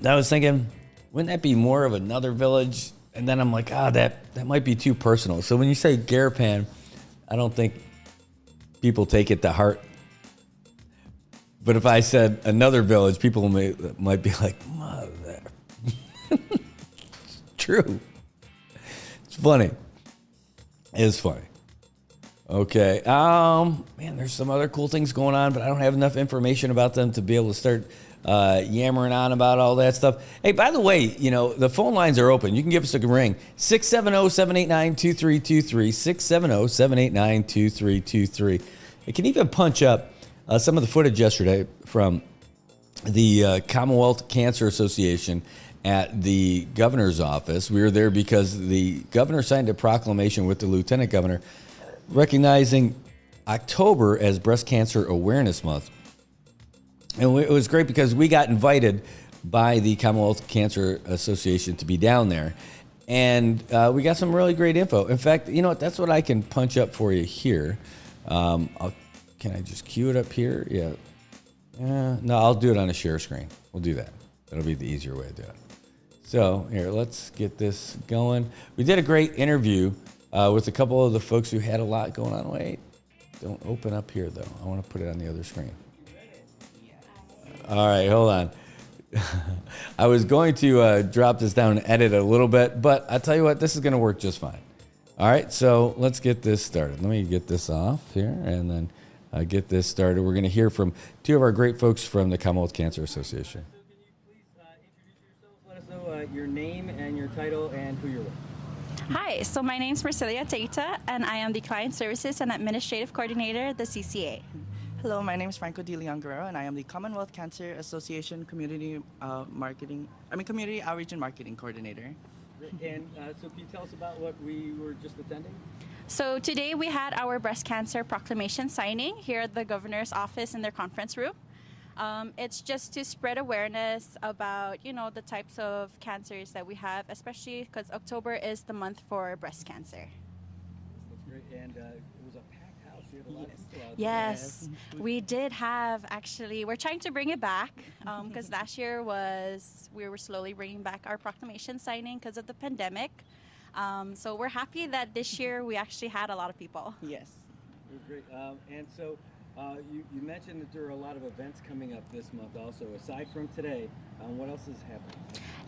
[SPEAKER 10] I was thinking, wouldn't that be more of another village? And then I'm like, that might be too personal. So when you say Garapan, I don't think people take it to heart. But if I said another village, people might be like, mother. True. It's funny. It is funny. Okay. Man, there's some other cool things going on, but I don't have enough information about them to be able to start yammering on about all that stuff. Hey, by the way, the phone lines are open. You can give us a ring. 670-789-2323. 670-789-2323. You can even punch up some of the footage yesterday from the Commonwealth Cancer Association at the governor's office. We were there because the governor signed a proclamation with the lieutenant governor recognizing October as Breast Cancer Awareness Month. And it was great because we got invited by the Commonwealth Cancer Association to be down there. And we got some really great info. In fact, you know what? That's what I can punch up for you here. Can I just cue it up here? Yeah. No, I'll do it on a share screen. We'll do that. That'll be the easier way to do it. So here, let's get this going. We did a great interview with a couple of the folks who had a lot going on. Wait, don't open up here though. I want to put it on the other screen. All right, hold on. I was going to drop this down and edit it a little bit, but I tell you what, this is going to work just fine. All right, so let's get this started. Let me get this off here and then get this started. We're going to hear from two of our great folks from the Commonwealth Cancer Association.
[SPEAKER 1] Let us know your name and your title and who you're with.
[SPEAKER 2] Hi, so my name is Marcelia Teita, and I am the Client Services and Administrative Coordinator at the CCA.
[SPEAKER 5] Hello, my name is Franco De Leon Guerrero, and I am the Commonwealth Cancer Association Community Outreach and Marketing Coordinator.
[SPEAKER 1] And so can you tell us about what we were just attending?
[SPEAKER 2] So today we had our breast cancer proclamation signing here at the governor's office in their conference room. It's just to spread awareness about, the types of cancers that we have, especially because October is the month for breast cancer.
[SPEAKER 1] That's great. And it was a packed house. You had a lot of people out there.
[SPEAKER 2] Yes, we did have, actually. We're trying to bring it back because last year we were slowly bringing back our proclamation signing because of the pandemic. So we're happy that this year we actually had a lot of people.
[SPEAKER 5] Yes.
[SPEAKER 1] It was great. And so you mentioned that there are a lot of events coming up this month also. Aside from today, what else is happening?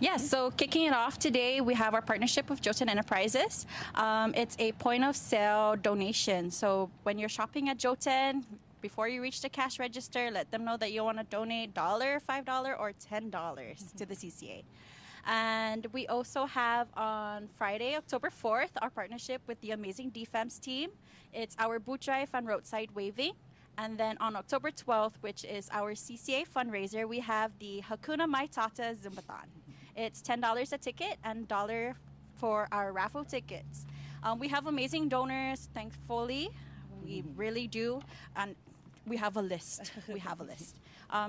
[SPEAKER 2] Yes, so kicking it off today, we have our partnership with Jotun Enterprises. It's a point-of-sale donation. So when you're shopping at Jotun, before you reach the cash register, let them know that you want to donate $1, $5, or $10 to the CCA. And we also have on Friday, October 4th, our partnership with the amazing Defense team. It's our boot drive and roadside waving. And then on October 12th, which is our CCA fundraiser, we have the Hakuna Matata Zumbathon. It's $10 a ticket and $1 for our raffle tickets. We have amazing donors, thankfully. We really do. And we have a list.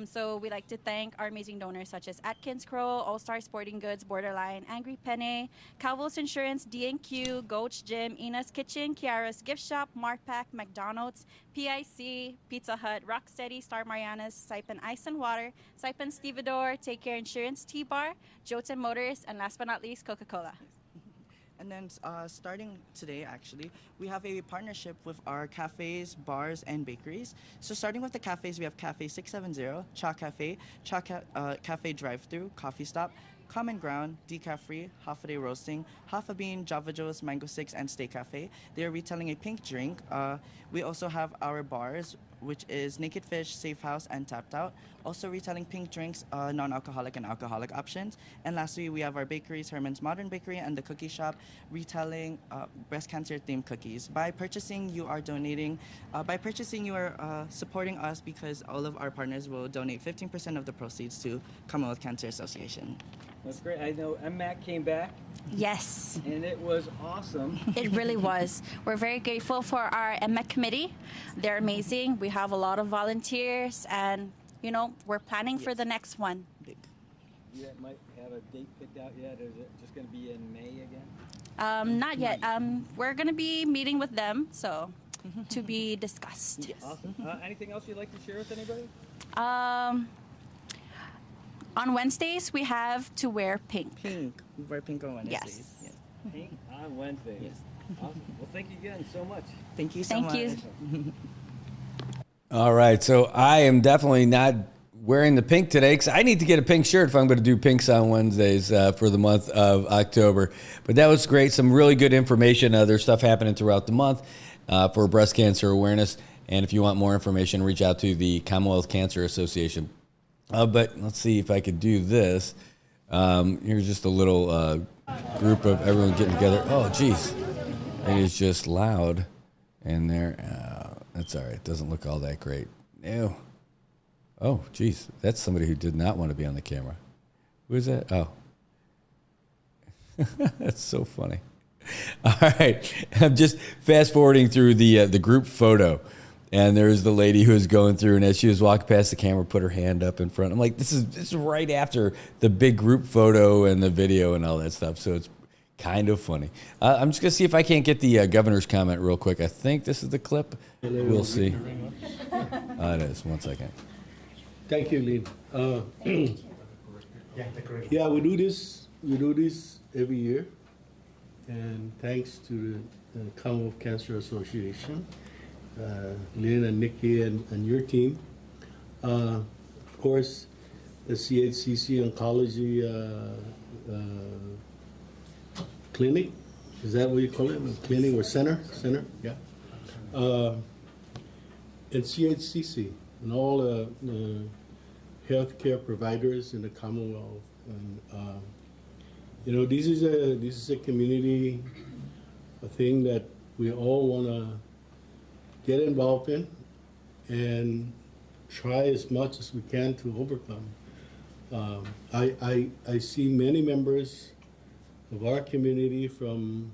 [SPEAKER 2] So we like to thank our amazing donors such as Atkins Crow, All-Star Sporting Goods, Borderline, Angry Penne, Calvo's Insurance, D&Q, Goat's Gym, Ina's Kitchen, Kiara's Gift Shop, Markpack, McDonald's, PIC, Pizza Hut, Rocksteady, Star Marianas, Saipan Ice and Water, Saipan Stevedore, Take Care Insurance, T-Bar, Jotun Motors, and last but not least, Coca-Cola.
[SPEAKER 5] And then starting today, actually, we have a partnership with our cafes, bars, and bakeries. So starting with the cafes, we have Cafe 670, Cha Cafe, Cafe Drive-Thru, Coffee Stop, Common Ground, Decaf Free, Half a Day Roasting, Half a Bean, Java Joe's, Mango Six, and Steak Cafe. They are retailing a pink drink. We also have our bars, which is Naked Fish, Safe House, and Tapped Out. Also retailing pink drinks, non-alcoholic and alcoholic options. And lastly, we have our bakeries, Herman's Modern Bakery and the Cookie Shop, retailing breast cancer-themed cookies. By purchasing, you are donating. By purchasing, you are supporting us because all of our partners will donate 15% of the proceeds to Commonwealth Cancer Association.
[SPEAKER 1] That's great. I know MMAC came back.
[SPEAKER 2] Yes.
[SPEAKER 1] And it was awesome.
[SPEAKER 2] It really was. We're very grateful for our MMAC committee. They're amazing. We have a lot of volunteers, and we're planning for the next one.
[SPEAKER 1] You might have a date picked out yet? Is it just going to be in May again?
[SPEAKER 2] Not yet. We're going to be meeting with them, so to be discussed.
[SPEAKER 1] Yes. Awesome. Anything else you'd like to share with anybody?
[SPEAKER 2] On Wednesdays, we have to wear pink.
[SPEAKER 5] Pink. We wear pink on Wednesdays.
[SPEAKER 2] Yes.
[SPEAKER 1] Pink on Wednesdays.
[SPEAKER 5] Yes.
[SPEAKER 1] Awesome. Well, thank you again so much.
[SPEAKER 5] Thank you so much.
[SPEAKER 2] Thank you.
[SPEAKER 10] All right, so I am definitely not wearing the pink today because I need to get a pink shirt if I'm going to do pinks on Wednesdays for the month of October. But that was great. Some really good information. There's stuff happening throughout the month for breast cancer awareness. And if you want more information, reach out to the Commonwealth Cancer Association. But let's see if I could do this. Here's just a little group of everyone getting together. Oh, geez. It is just loud in there. That's all right. It doesn't look all that great. Ew. Oh, geez. That's somebody who did not want to be on the camera. Who is that? Oh. That's so funny. All right. I'm just fast forwarding through the group photo. And there's the lady who was going through, and as she was walking past the camera, put her hand up in front. I'm like, this is right after the big group photo and the video and all that stuff. So it's kind of funny. I'm just going to see if I can't get the governor's comment real quick. I think this is the clip. We'll see. It is. 1 second.
[SPEAKER 6] Thank you, Lynn. Yeah, we do this every year. And thanks to the Commonwealth Cancer Association. Lynn and Nikki and your team. Of course, the CHCC Oncology Clinic, is that what you call it? A clinic or center? Center, yeah. And CHCC and all the healthcare providers in the Commonwealth. And, this is a community, a thing that we all want to get involved in and try as much as we can to overcome. I see many members of our community from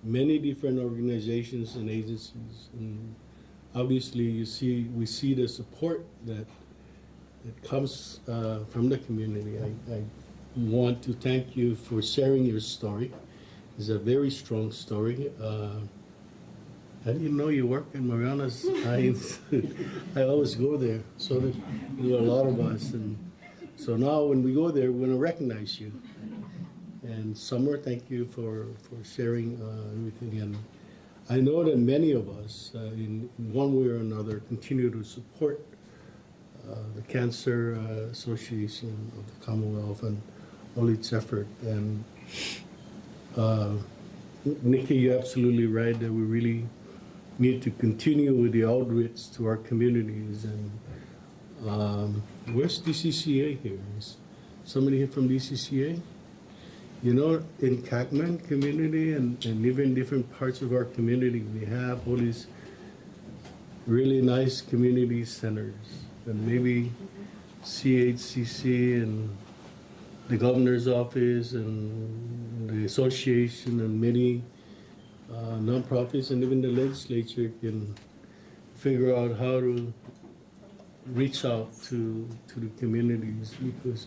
[SPEAKER 6] many different organizations and agencies, and obviously we see the support that comes from the community. I want to thank you for sharing your story. It's a very strong story. I didn't know you work in Marianas. I always go there. So do a lot of us. And so now when we go there, we're going to recognize you. And Summer, thank you for sharing everything. And I know that many of us, in one way or another, continue to support the Cancer Association of the Commonwealth and all its effort. And Nikki, you're absolutely right that we really need to continue with the outreach to our communities. And where's DCCA here? Is somebody here from DCCA? In Cagman community and even different parts of our community, we have all these really nice community centers. And maybe CHCC and the governor's office and the association and many nonprofits and even the legislature can figure out how to reach out to the communities, because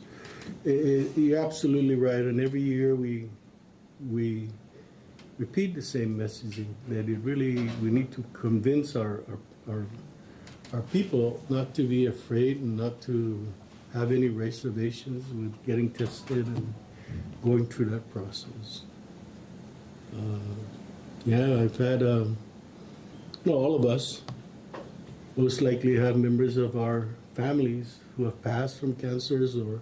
[SPEAKER 6] you're absolutely right. And every year we repeat the same messaging that we need to convince our people not to be afraid and not to have any reservations with getting tested and going through that process. I've had, all of us most likely have members of our families who have passed from cancers or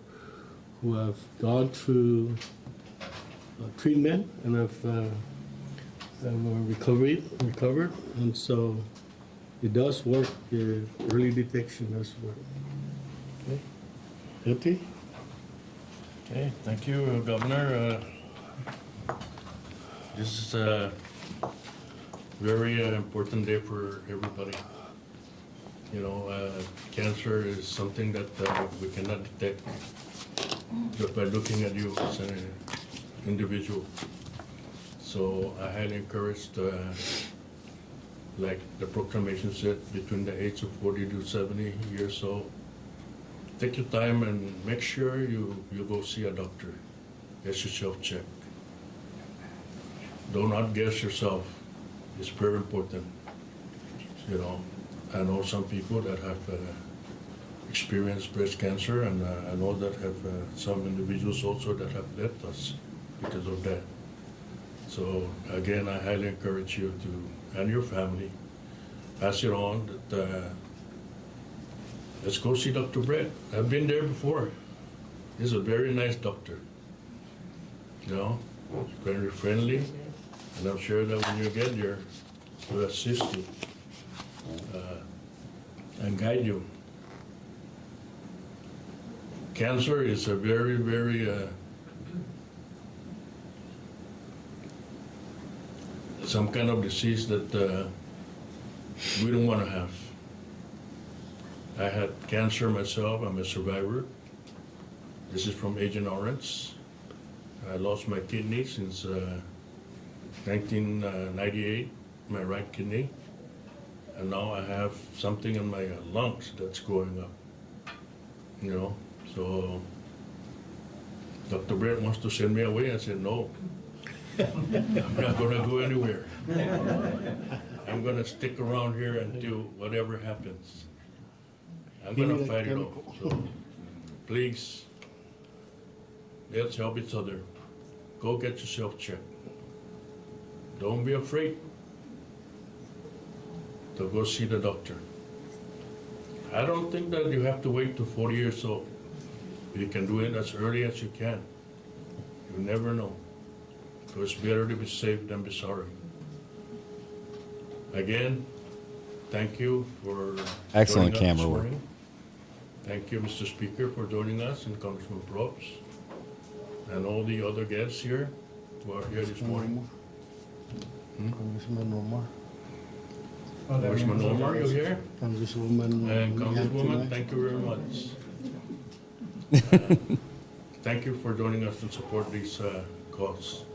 [SPEAKER 6] who have gone through treatment and have recovered. And so it does work, early detection does work. Okay. Empty?
[SPEAKER 7] Okay, thank you, Governor. This is a very important day for everybody. Cancer is something that we cannot detect just by looking at you as an individual. So I highly encourage, like the proclamation said, between the age of 40 to 70 years old, take your time and make sure you go see a doctor. Get yourself checked. Do not guess yourself. It's very important. You know, I know some people that have experienced breast cancer, and I know that have some individuals also that have left us because of that. So again, I highly encourage you to, and your family, pass it on that let's go see Dr. Brett. I've been there before. He's a very nice doctor. You know, very friendly, and I'm sure that when you get there, he'll assist you and guide you. Cancer is a very, very some kind of disease that we don't want to have. I had cancer myself. I'm a survivor. This is from Agent Orange. I lost my kidney since 1998, my right kidney. And now I have something in my lungs that's growing up, you know. So Dr. Brett wants to send me away. I said, no, I'm not going to go anywhere. I'm going to stick around here until whatever happens. I'm going to fight it off. So please, let's help each other. Go get yourself checked. Don't be afraid to go see the doctor. I don't think that you have to wait till 40 years old. You can do it as early as you can. You never know. So it's better to be safe than be sorry. Again, thank you for
[SPEAKER 10] excellent
[SPEAKER 7] joining us
[SPEAKER 10] camera
[SPEAKER 7] this
[SPEAKER 10] work.
[SPEAKER 7] morning. Thank you, Mr. Speaker, for joining us, and Congressman Probst, and all the other guests here who are here this morning.
[SPEAKER 6] Congressman Omar.
[SPEAKER 7] Congressman Omar, you here?
[SPEAKER 6] Congresswoman.
[SPEAKER 7] And Congresswoman, thank you very much. Thank you for joining us to support these cause.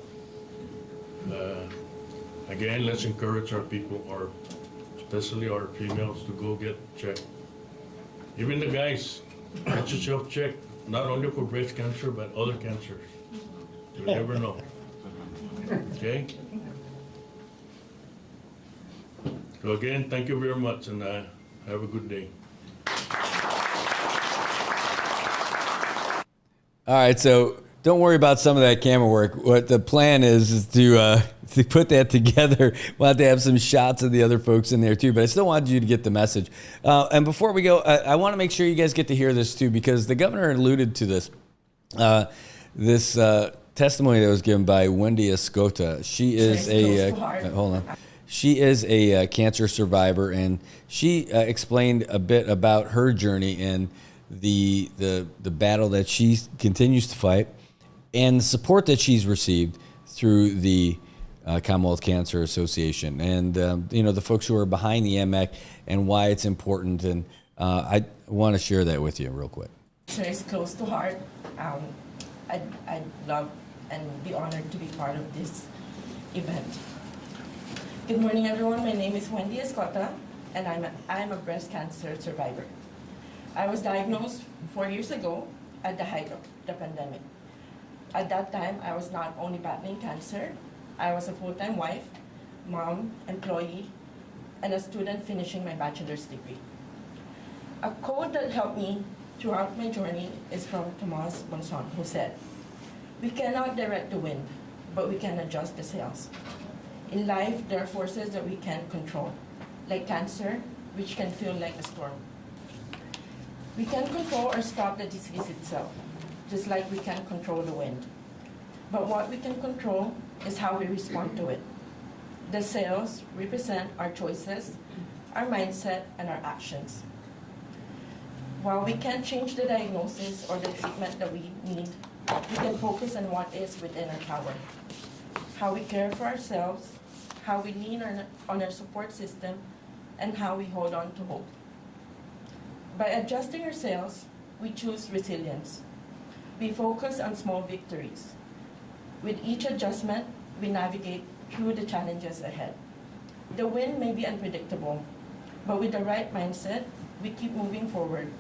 [SPEAKER 7] Again, let's encourage our people, especially our females, to go get checked. Even the guys, get yourself checked, not only for breast cancer, but other cancers. You never know. Okay? So again, thank you very much, and have a good day.
[SPEAKER 10] All right, so don't worry about some of that camera work. What the plan is to put that together. We'll have to have some shots of the other folks in there too, but I still wanted you to get the message. And before we go, I want to make sure you guys get to hear this too, because the governor alluded to this. This testimony that was given by Wendy Escota. She is hold on. She is a cancer survivor, and she explained a bit about her journey and the battle that she continues to fight, and the support that she's received through the Commonwealth Cancer Association, and the folks who are behind the MAC and why it's important. And I want to share that with you real quick.
[SPEAKER 3] Cancer is close to heart. I'd love and be honored to be part of this event. Good morning, everyone. My name is Wendy Escota, and I'm a breast cancer survivor. I was diagnosed 4 years ago at the height of the pandemic. At that time, I was not only battling cancer, I was a full-time wife, mom, employee, and a student finishing my bachelor's degree. A quote that helped me throughout my journey is from Tomas Monson, who said, "We cannot direct the wind, but we can adjust the sails." In life, there are forces that we can't control, like cancer, which can feel like a storm. We can control or stop the disease itself, just like we can control the wind. But what we can control is how we respond to it. The sails represent our choices, our mindset, and our actions. While we can't change the diagnosis or the treatment that we need, we can focus on what is within our power. How we care for ourselves, how we lean on our support system, and how we hold on to hope. By adjusting our sails, we choose resilience. We focus on small victories. With each adjustment, we navigate through the challenges ahead. The win may be unpredictable, but with the right mindset, we keep moving forward,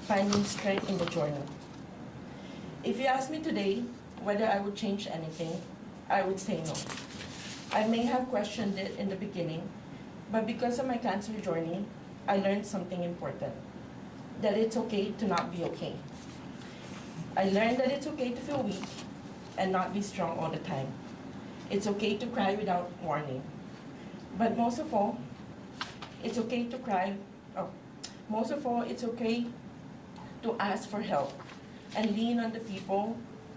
[SPEAKER 3] finding strength in the journey. If you ask me today whether I would change anything, I would say no. I may have questioned it in the beginning, but because of my cancer journey, I learned something important, that it's okay to not be okay. I learned that it's okay to feel weak and not be strong all the time. It's okay to cry without warning. But most of all, it's okay to it's okay to ask for help and lean on the people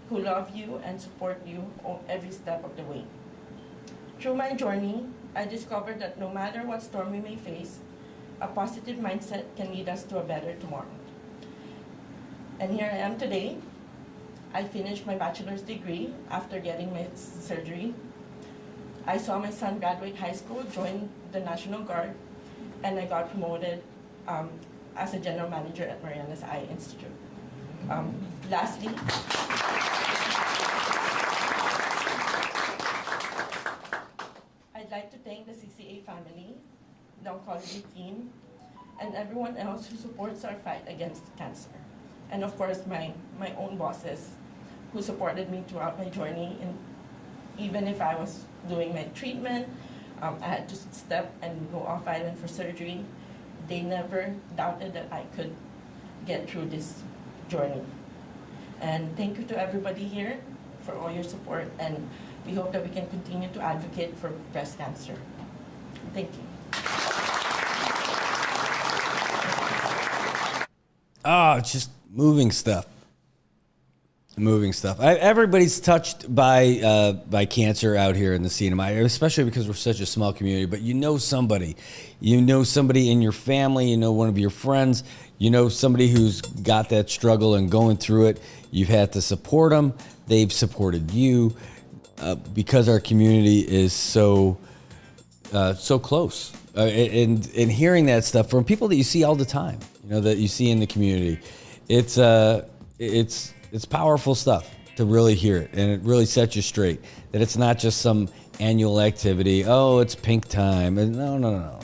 [SPEAKER 3] who love you and support you on every step of the way. Through my journey, I discovered that no matter what storm we may face, a positive mindset can lead us to a better tomorrow. And here I am today. I finished my bachelor's degree after getting my surgery. I saw my son graduate high school, join the National Guard, and I got promoted as a general manager at Marianas Eye Institute. Lastly, I'd like to thank the CCA family, the oncology team, and everyone else who supports our fight against cancer. And of course, my own bosses who supported me throughout my journey. And even if I was doing my treatment, I had to step and go off island for surgery. They never doubted that I could get through this journey. And thank you to everybody here for all your support, and we hope that we can continue to advocate for breast cancer. Thank you.
[SPEAKER 10] Oh, it's just moving stuff. Moving stuff. Everybody's touched by cancer out here in the CNMI, especially because we're such a small community. But you know somebody in your family, you know one of your friends, you know somebody who's got that struggle and going through it. You've had to support them. They've supported you because our community is so close. And hearing that stuff from people that you see all the time, you know, that you see in the community, it's powerful stuff to really hear it, and it really sets you straight that it's not just some annual activity. Oh, it's pink time. No.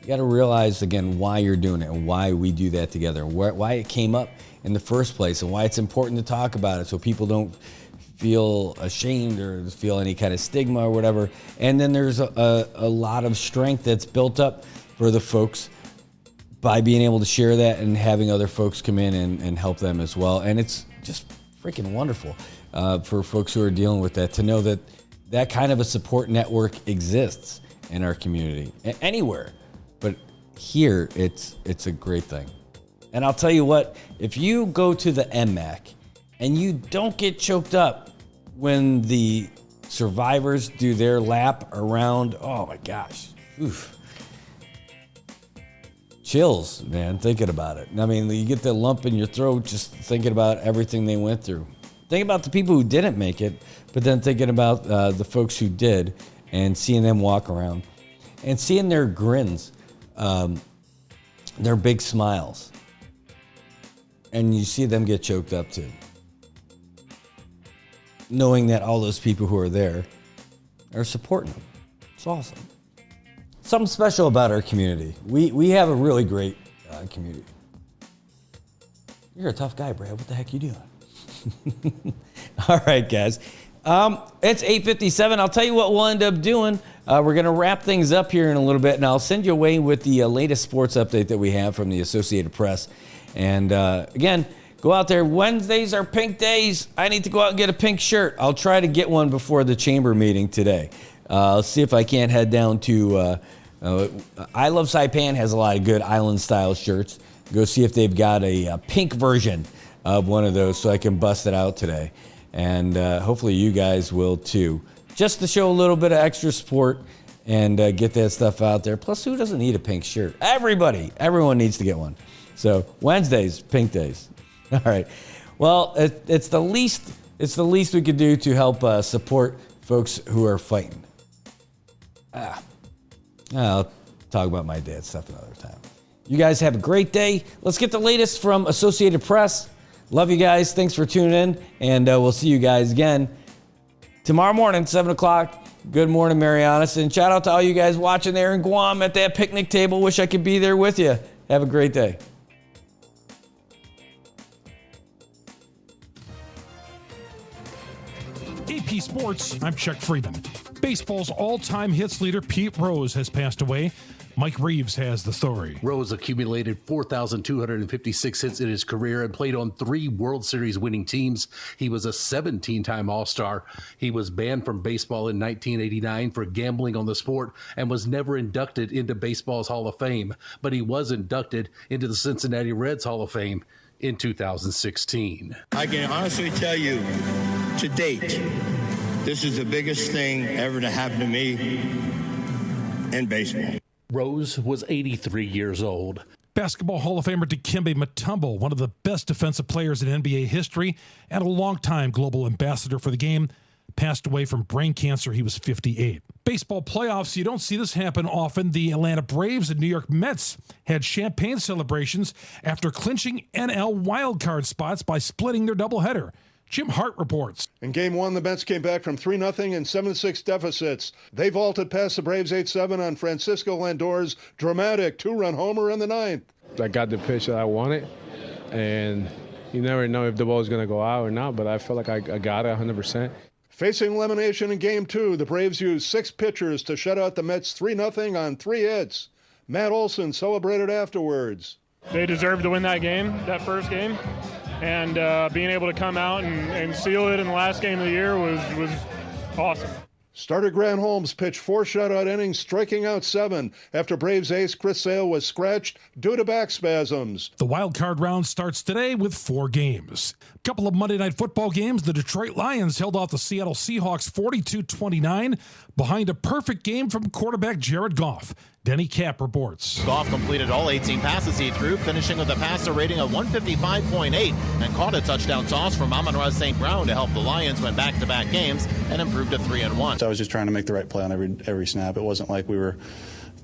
[SPEAKER 10] You got to realize again why you're doing it and why we do that together, and why it came up in the first place, and why it's important to talk about it so people don't feel ashamed or feel any kind of stigma or whatever. And then there's a lot of strength that's built up for the folks by being able to share that and having other folks come in and help them as well. And it's just freaking wonderful for folks who are dealing with that to know that that kind of a support network exists in our community, anywhere. But here, it's a great thing. And I'll tell you what, if you go to the MMAC and you don't get choked up when the survivors do their lap around, oh my gosh, oof. Chills, man, thinking about it. I mean, you get the lump in your throat just thinking about everything they went through. Think about the people who didn't make it, but then thinking about the folks who did and seeing them walk around and seeing their grins, their big smiles. And you see them get choked up too. Knowing that all those people who are there are supporting them. It's awesome. Something special about our community. We have a really great community. You're a tough guy, Brad. What the heck are you doing? All right, guys. It's 8:57. I'll tell you what we'll end up doing. We're going to wrap things up here in a little bit, and I'll send you away with the latest sports update that we have from the Associated Press. And again, go out there. Wednesdays are pink days. I need to go out and get a pink shirt. I'll try to get one before the chamber meeting today. I'll see if I can't head down to I Love Saipan has a lot of good island-style shirts. Go see if they've got a pink version of one of those so I can bust it out today. And hopefully you guys will too. Just to show a little bit of extra support and get that stuff out there. Plus, who doesn't need a pink shirt? Everyone needs to get one. So Wednesdays, pink days. All right. Well, it's the least we could do to help support folks who are fighting. I'll talk about my dad's stuff another time. You guys have a great day. Let's get the latest from Associated Press. Love you guys. Thanks for tuning in, and we'll see you guys again tomorrow morning, 7 o'clock. Good morning, Marianas. And shout out to all you guys watching there in Guam at that picnic table. Wish I could be there with you. Have a great day.
[SPEAKER 8] AP Sports, I'm Chuck Freeman. Baseball's all-time hits leader Pete Rose has passed away. Mike Reeves has the story.
[SPEAKER 9] Rose accumulated 4,256 hits in his career and played on 3 World Series winning teams. He was a 17-time All-Star. He was banned from baseball in 1989 for gambling on the sport and was never inducted into baseball's Hall of Fame, but he was inducted into the Cincinnati Reds Hall of Fame in 2016.
[SPEAKER 11] I can honestly tell you, to date, this is the biggest thing ever to happen to me in baseball.
[SPEAKER 9] Rose was 83 years old.
[SPEAKER 8] Basketball Hall of Famer Dikembe Mutombo, one of the best defensive players in NBA history and a longtime global ambassador for the game, passed away from brain cancer. He was 58. Baseball playoffs, you don't see this happen often. The Atlanta Braves and New York Mets had champagne celebrations after clinching NL wildcard spots by splitting their doubleheader. Jim Hart reports.
[SPEAKER 24] In Game 1, the Mets came back from 3-0 and 7-6 deficits. They vaulted past the Braves 8-7 on Francisco Lindor's dramatic 2-run homer in the 9th.
[SPEAKER 25] I got the pitch that I wanted, and you never know if the ball is going to go out or not, but I felt like I got it 100%.
[SPEAKER 24] Facing elimination in Game 2, the Braves used 6 pitchers to shut out the Mets 3-0 on 3 hits. Matt Olson celebrated afterwards.
[SPEAKER 26] They deserved to win that game, that first game. And being able to come out and seal it in the last game of the year was awesome.
[SPEAKER 24] Starter Grant Holmes pitched 4 shutout innings, striking out 7 after Braves ace Chris Sale was scratched due to back spasms.
[SPEAKER 8] The wild card round starts today with 4 games. A couple of Monday Night Football games. The Detroit Lions held off the Seattle Seahawks 42-29 behind a perfect game from quarterback Jared Goff. Denny Kapp reports.
[SPEAKER 27] Goff completed all 18 passes he threw, finishing with a passer rating of 155.8 and caught a touchdown toss from Amon-Ra St. Brown to help the Lions win back-to-back games and improve to 3-1.
[SPEAKER 28] So I was just trying to make the right play on every snap. It wasn't like we were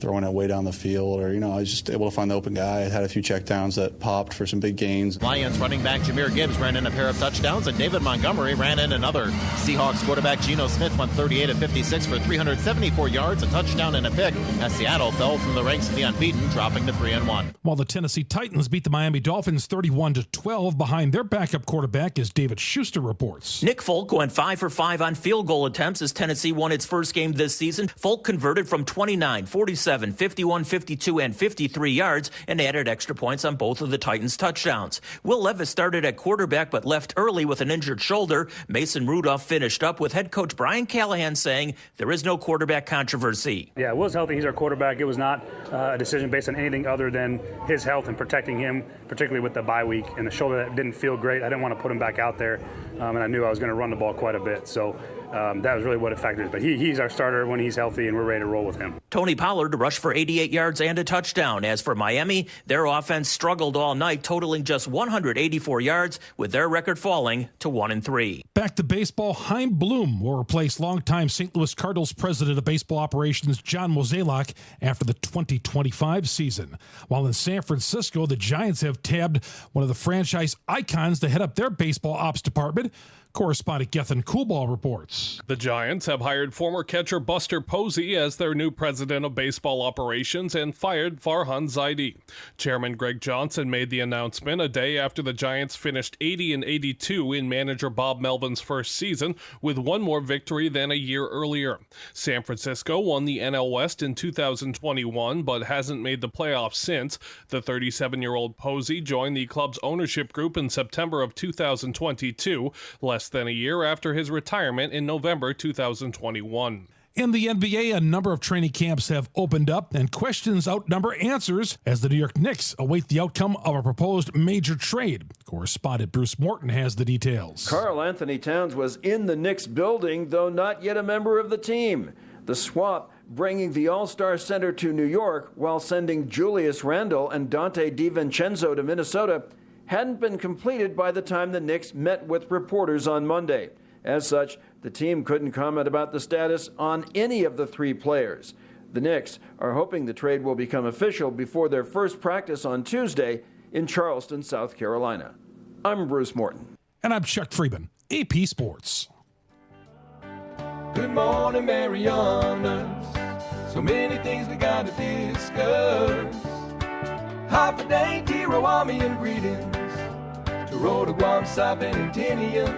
[SPEAKER 28] throwing it way down the field, or, I was just able to find the open guy. I had a few checkdowns that popped for some big gains.
[SPEAKER 27] Lions running back Jahmyr Gibbs ran in a pair of touchdowns, and David Montgomery ran in another. Seahawks quarterback Geno Smith went 38 of 56 for 374 yards, a touchdown and a pick, as Seattle fell from the ranks of the unbeaten, dropping to 3-1.
[SPEAKER 8] While the Tennessee Titans beat the Miami Dolphins 31-12 behind their backup quarterback, as David Schuster reports.
[SPEAKER 29] Nick Folk went 5 for 5 on field goal attempts as Tennessee won its first game this season. Folk converted from 29, 47, 51, 52, and 53 yards and added extra points on both of the Titans' touchdowns. Will Levis started at quarterback but left early with an injured shoulder. Mason Rudolph finished up with head coach Brian Callahan saying there is no quarterback controversy.
[SPEAKER 30] Yeah, Will's healthy. He's our quarterback. It was not a decision based on anything other than his health and protecting him, particularly with the bye week and the shoulder that didn't feel great. I didn't want to put him back out there, and I knew I was going to run the ball quite a bit. So that was really what it factors. But he's our starter when he's healthy, and we're ready to roll with him.
[SPEAKER 29] Tony Pollard rushed for 88 yards and a touchdown. As for Miami, their offense struggled all night, totaling just 184 yards, with their record falling to 1-3.
[SPEAKER 8] Back to baseball, Chaim Bloom will replace longtime St. Louis Cardinals president of baseball operations John Mozeliak after the 2025 season. While in San Francisco, the Giants have tabbed one of the franchise icons to head up their baseball ops department. Correspondent Gethin Coolball reports.
[SPEAKER 31] The Giants have hired former catcher Buster Posey as their new president of baseball operations and fired Farhan Zaidi. Chairman Greg Johnson made the announcement a day after the Giants finished 80-82 in manager Bob Melvin's first season, with one more victory than a year earlier. San Francisco won the NL West in 2021 but hasn't made the playoffs since. The 37-year-old Posey joined the club's ownership group in September of 2022, less than a year after his retirement in November 2021.
[SPEAKER 8] In the NBA, a number of training camps have opened up, and questions outnumber answers as the New York Knicks await the outcome of a proposed major trade. Correspondent Bruce Morton has the details.
[SPEAKER 32] Karl Anthony Towns was in the Knicks building, though not yet a member of the team. The swap bringing the All-Star Center to New York while sending Julius Randle and Dante DiVincenzo to Minnesota hadn't been completed by the time the Knicks met with reporters on Monday. As such, the team couldn't comment about the status on any of the 3 players. The Knicks are hoping the trade will become official before their first practice on Tuesday in Charleston, South Carolina. I'm Bruce Morton.
[SPEAKER 8] And I'm Chuck Freeman, AP Sports.
[SPEAKER 4] Good morning, Marianas. So many things we gotta discuss. Happy day, Tirawamian greetings to Rhoda, Guam, Saipan, and Tinian.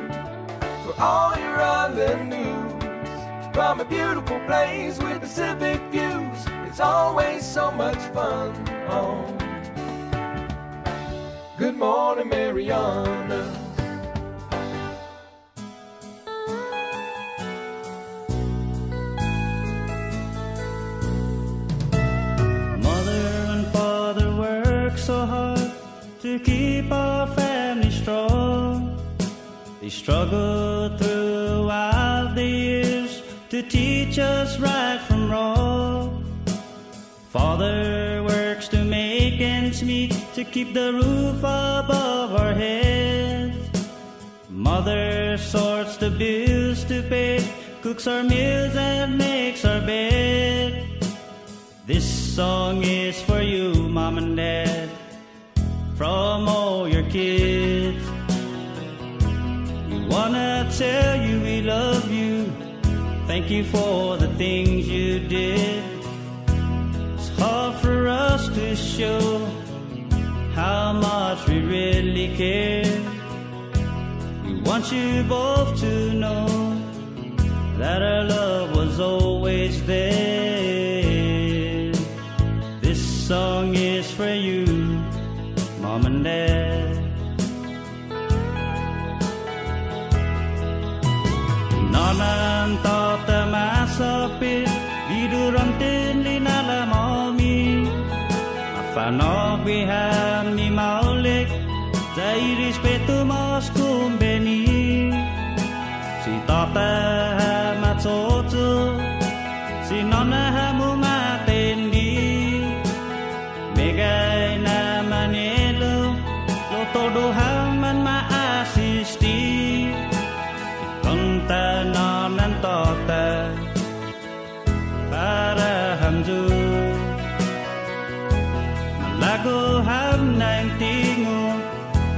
[SPEAKER 4] For all your island news from a beautiful place with Pacific views. It's always so much fun on Good Morning, Marianas.
[SPEAKER 12] So hard to keep our family strong. They struggled throughout the years to teach us right from wrong. Father works to make ends meet to keep the roof above our heads. Mother sorts the bills to pay, cooks our meals and makes our bed. This song is for you, Mom and Dad, from all your kids. We wanna tell you we love you. Thank you for the things you did. It's hard for us to show how much we really care. We want you both to know that our love was always there. This song is for you, Mom and Dad. Nanan tata masapit viduram tinli nala mami afanog biham ni maulik zai rispetu mas kumbeni si tata matsoto si nana hamu matendi megay na manelo lo todo haman maasisti konta nanan tata para hamju malago ham nang tingo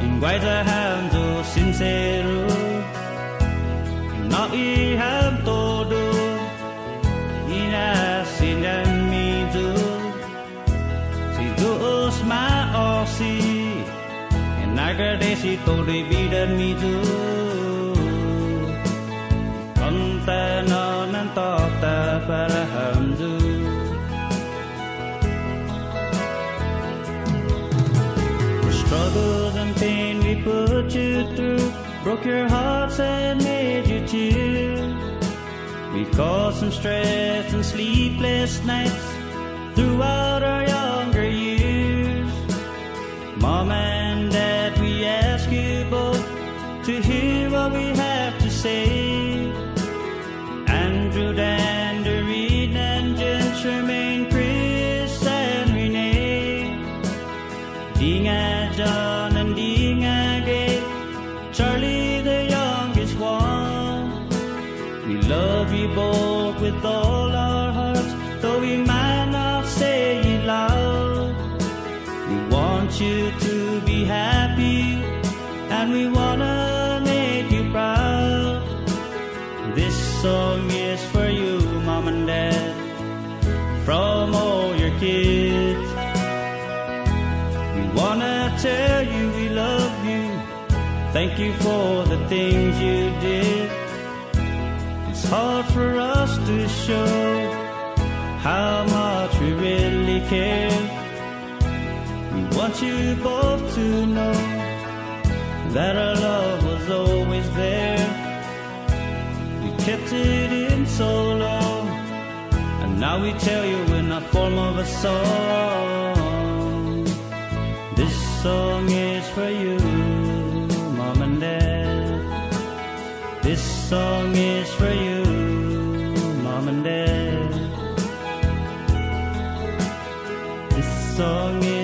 [SPEAKER 12] ingwai za hamju sincero na I ham todo ina sinan mijo si dos ma osi nagade si todo bidan mijo konta nanan tata para hamju. The struggles and pain we put you through broke your hearts and made you tear. We caused some stress and sleepless nights throughout our younger years. Mom and Dad, we ask you both to hear what we have to say. Andrew, Dan, Doreen, and Jen, Charmaine, Chris, and Renee, Dinga, John, and Dinga, Gabe, Charlie, the youngest one. We love you both with all our hearts, though we might not say it loud. We want you to be happy, and we wanna make you proud. This song is for you, Mom and Dad, from all your kids. We wanna tell you we love you. Thank you for the things you did. It's hard for us to show how much we really care. We want you both to know that our love was always there. We kept it in so long, and now we tell you in the form of a song. This song is for you, Mom and Dad. This song is for you, Mom and Dad. This song is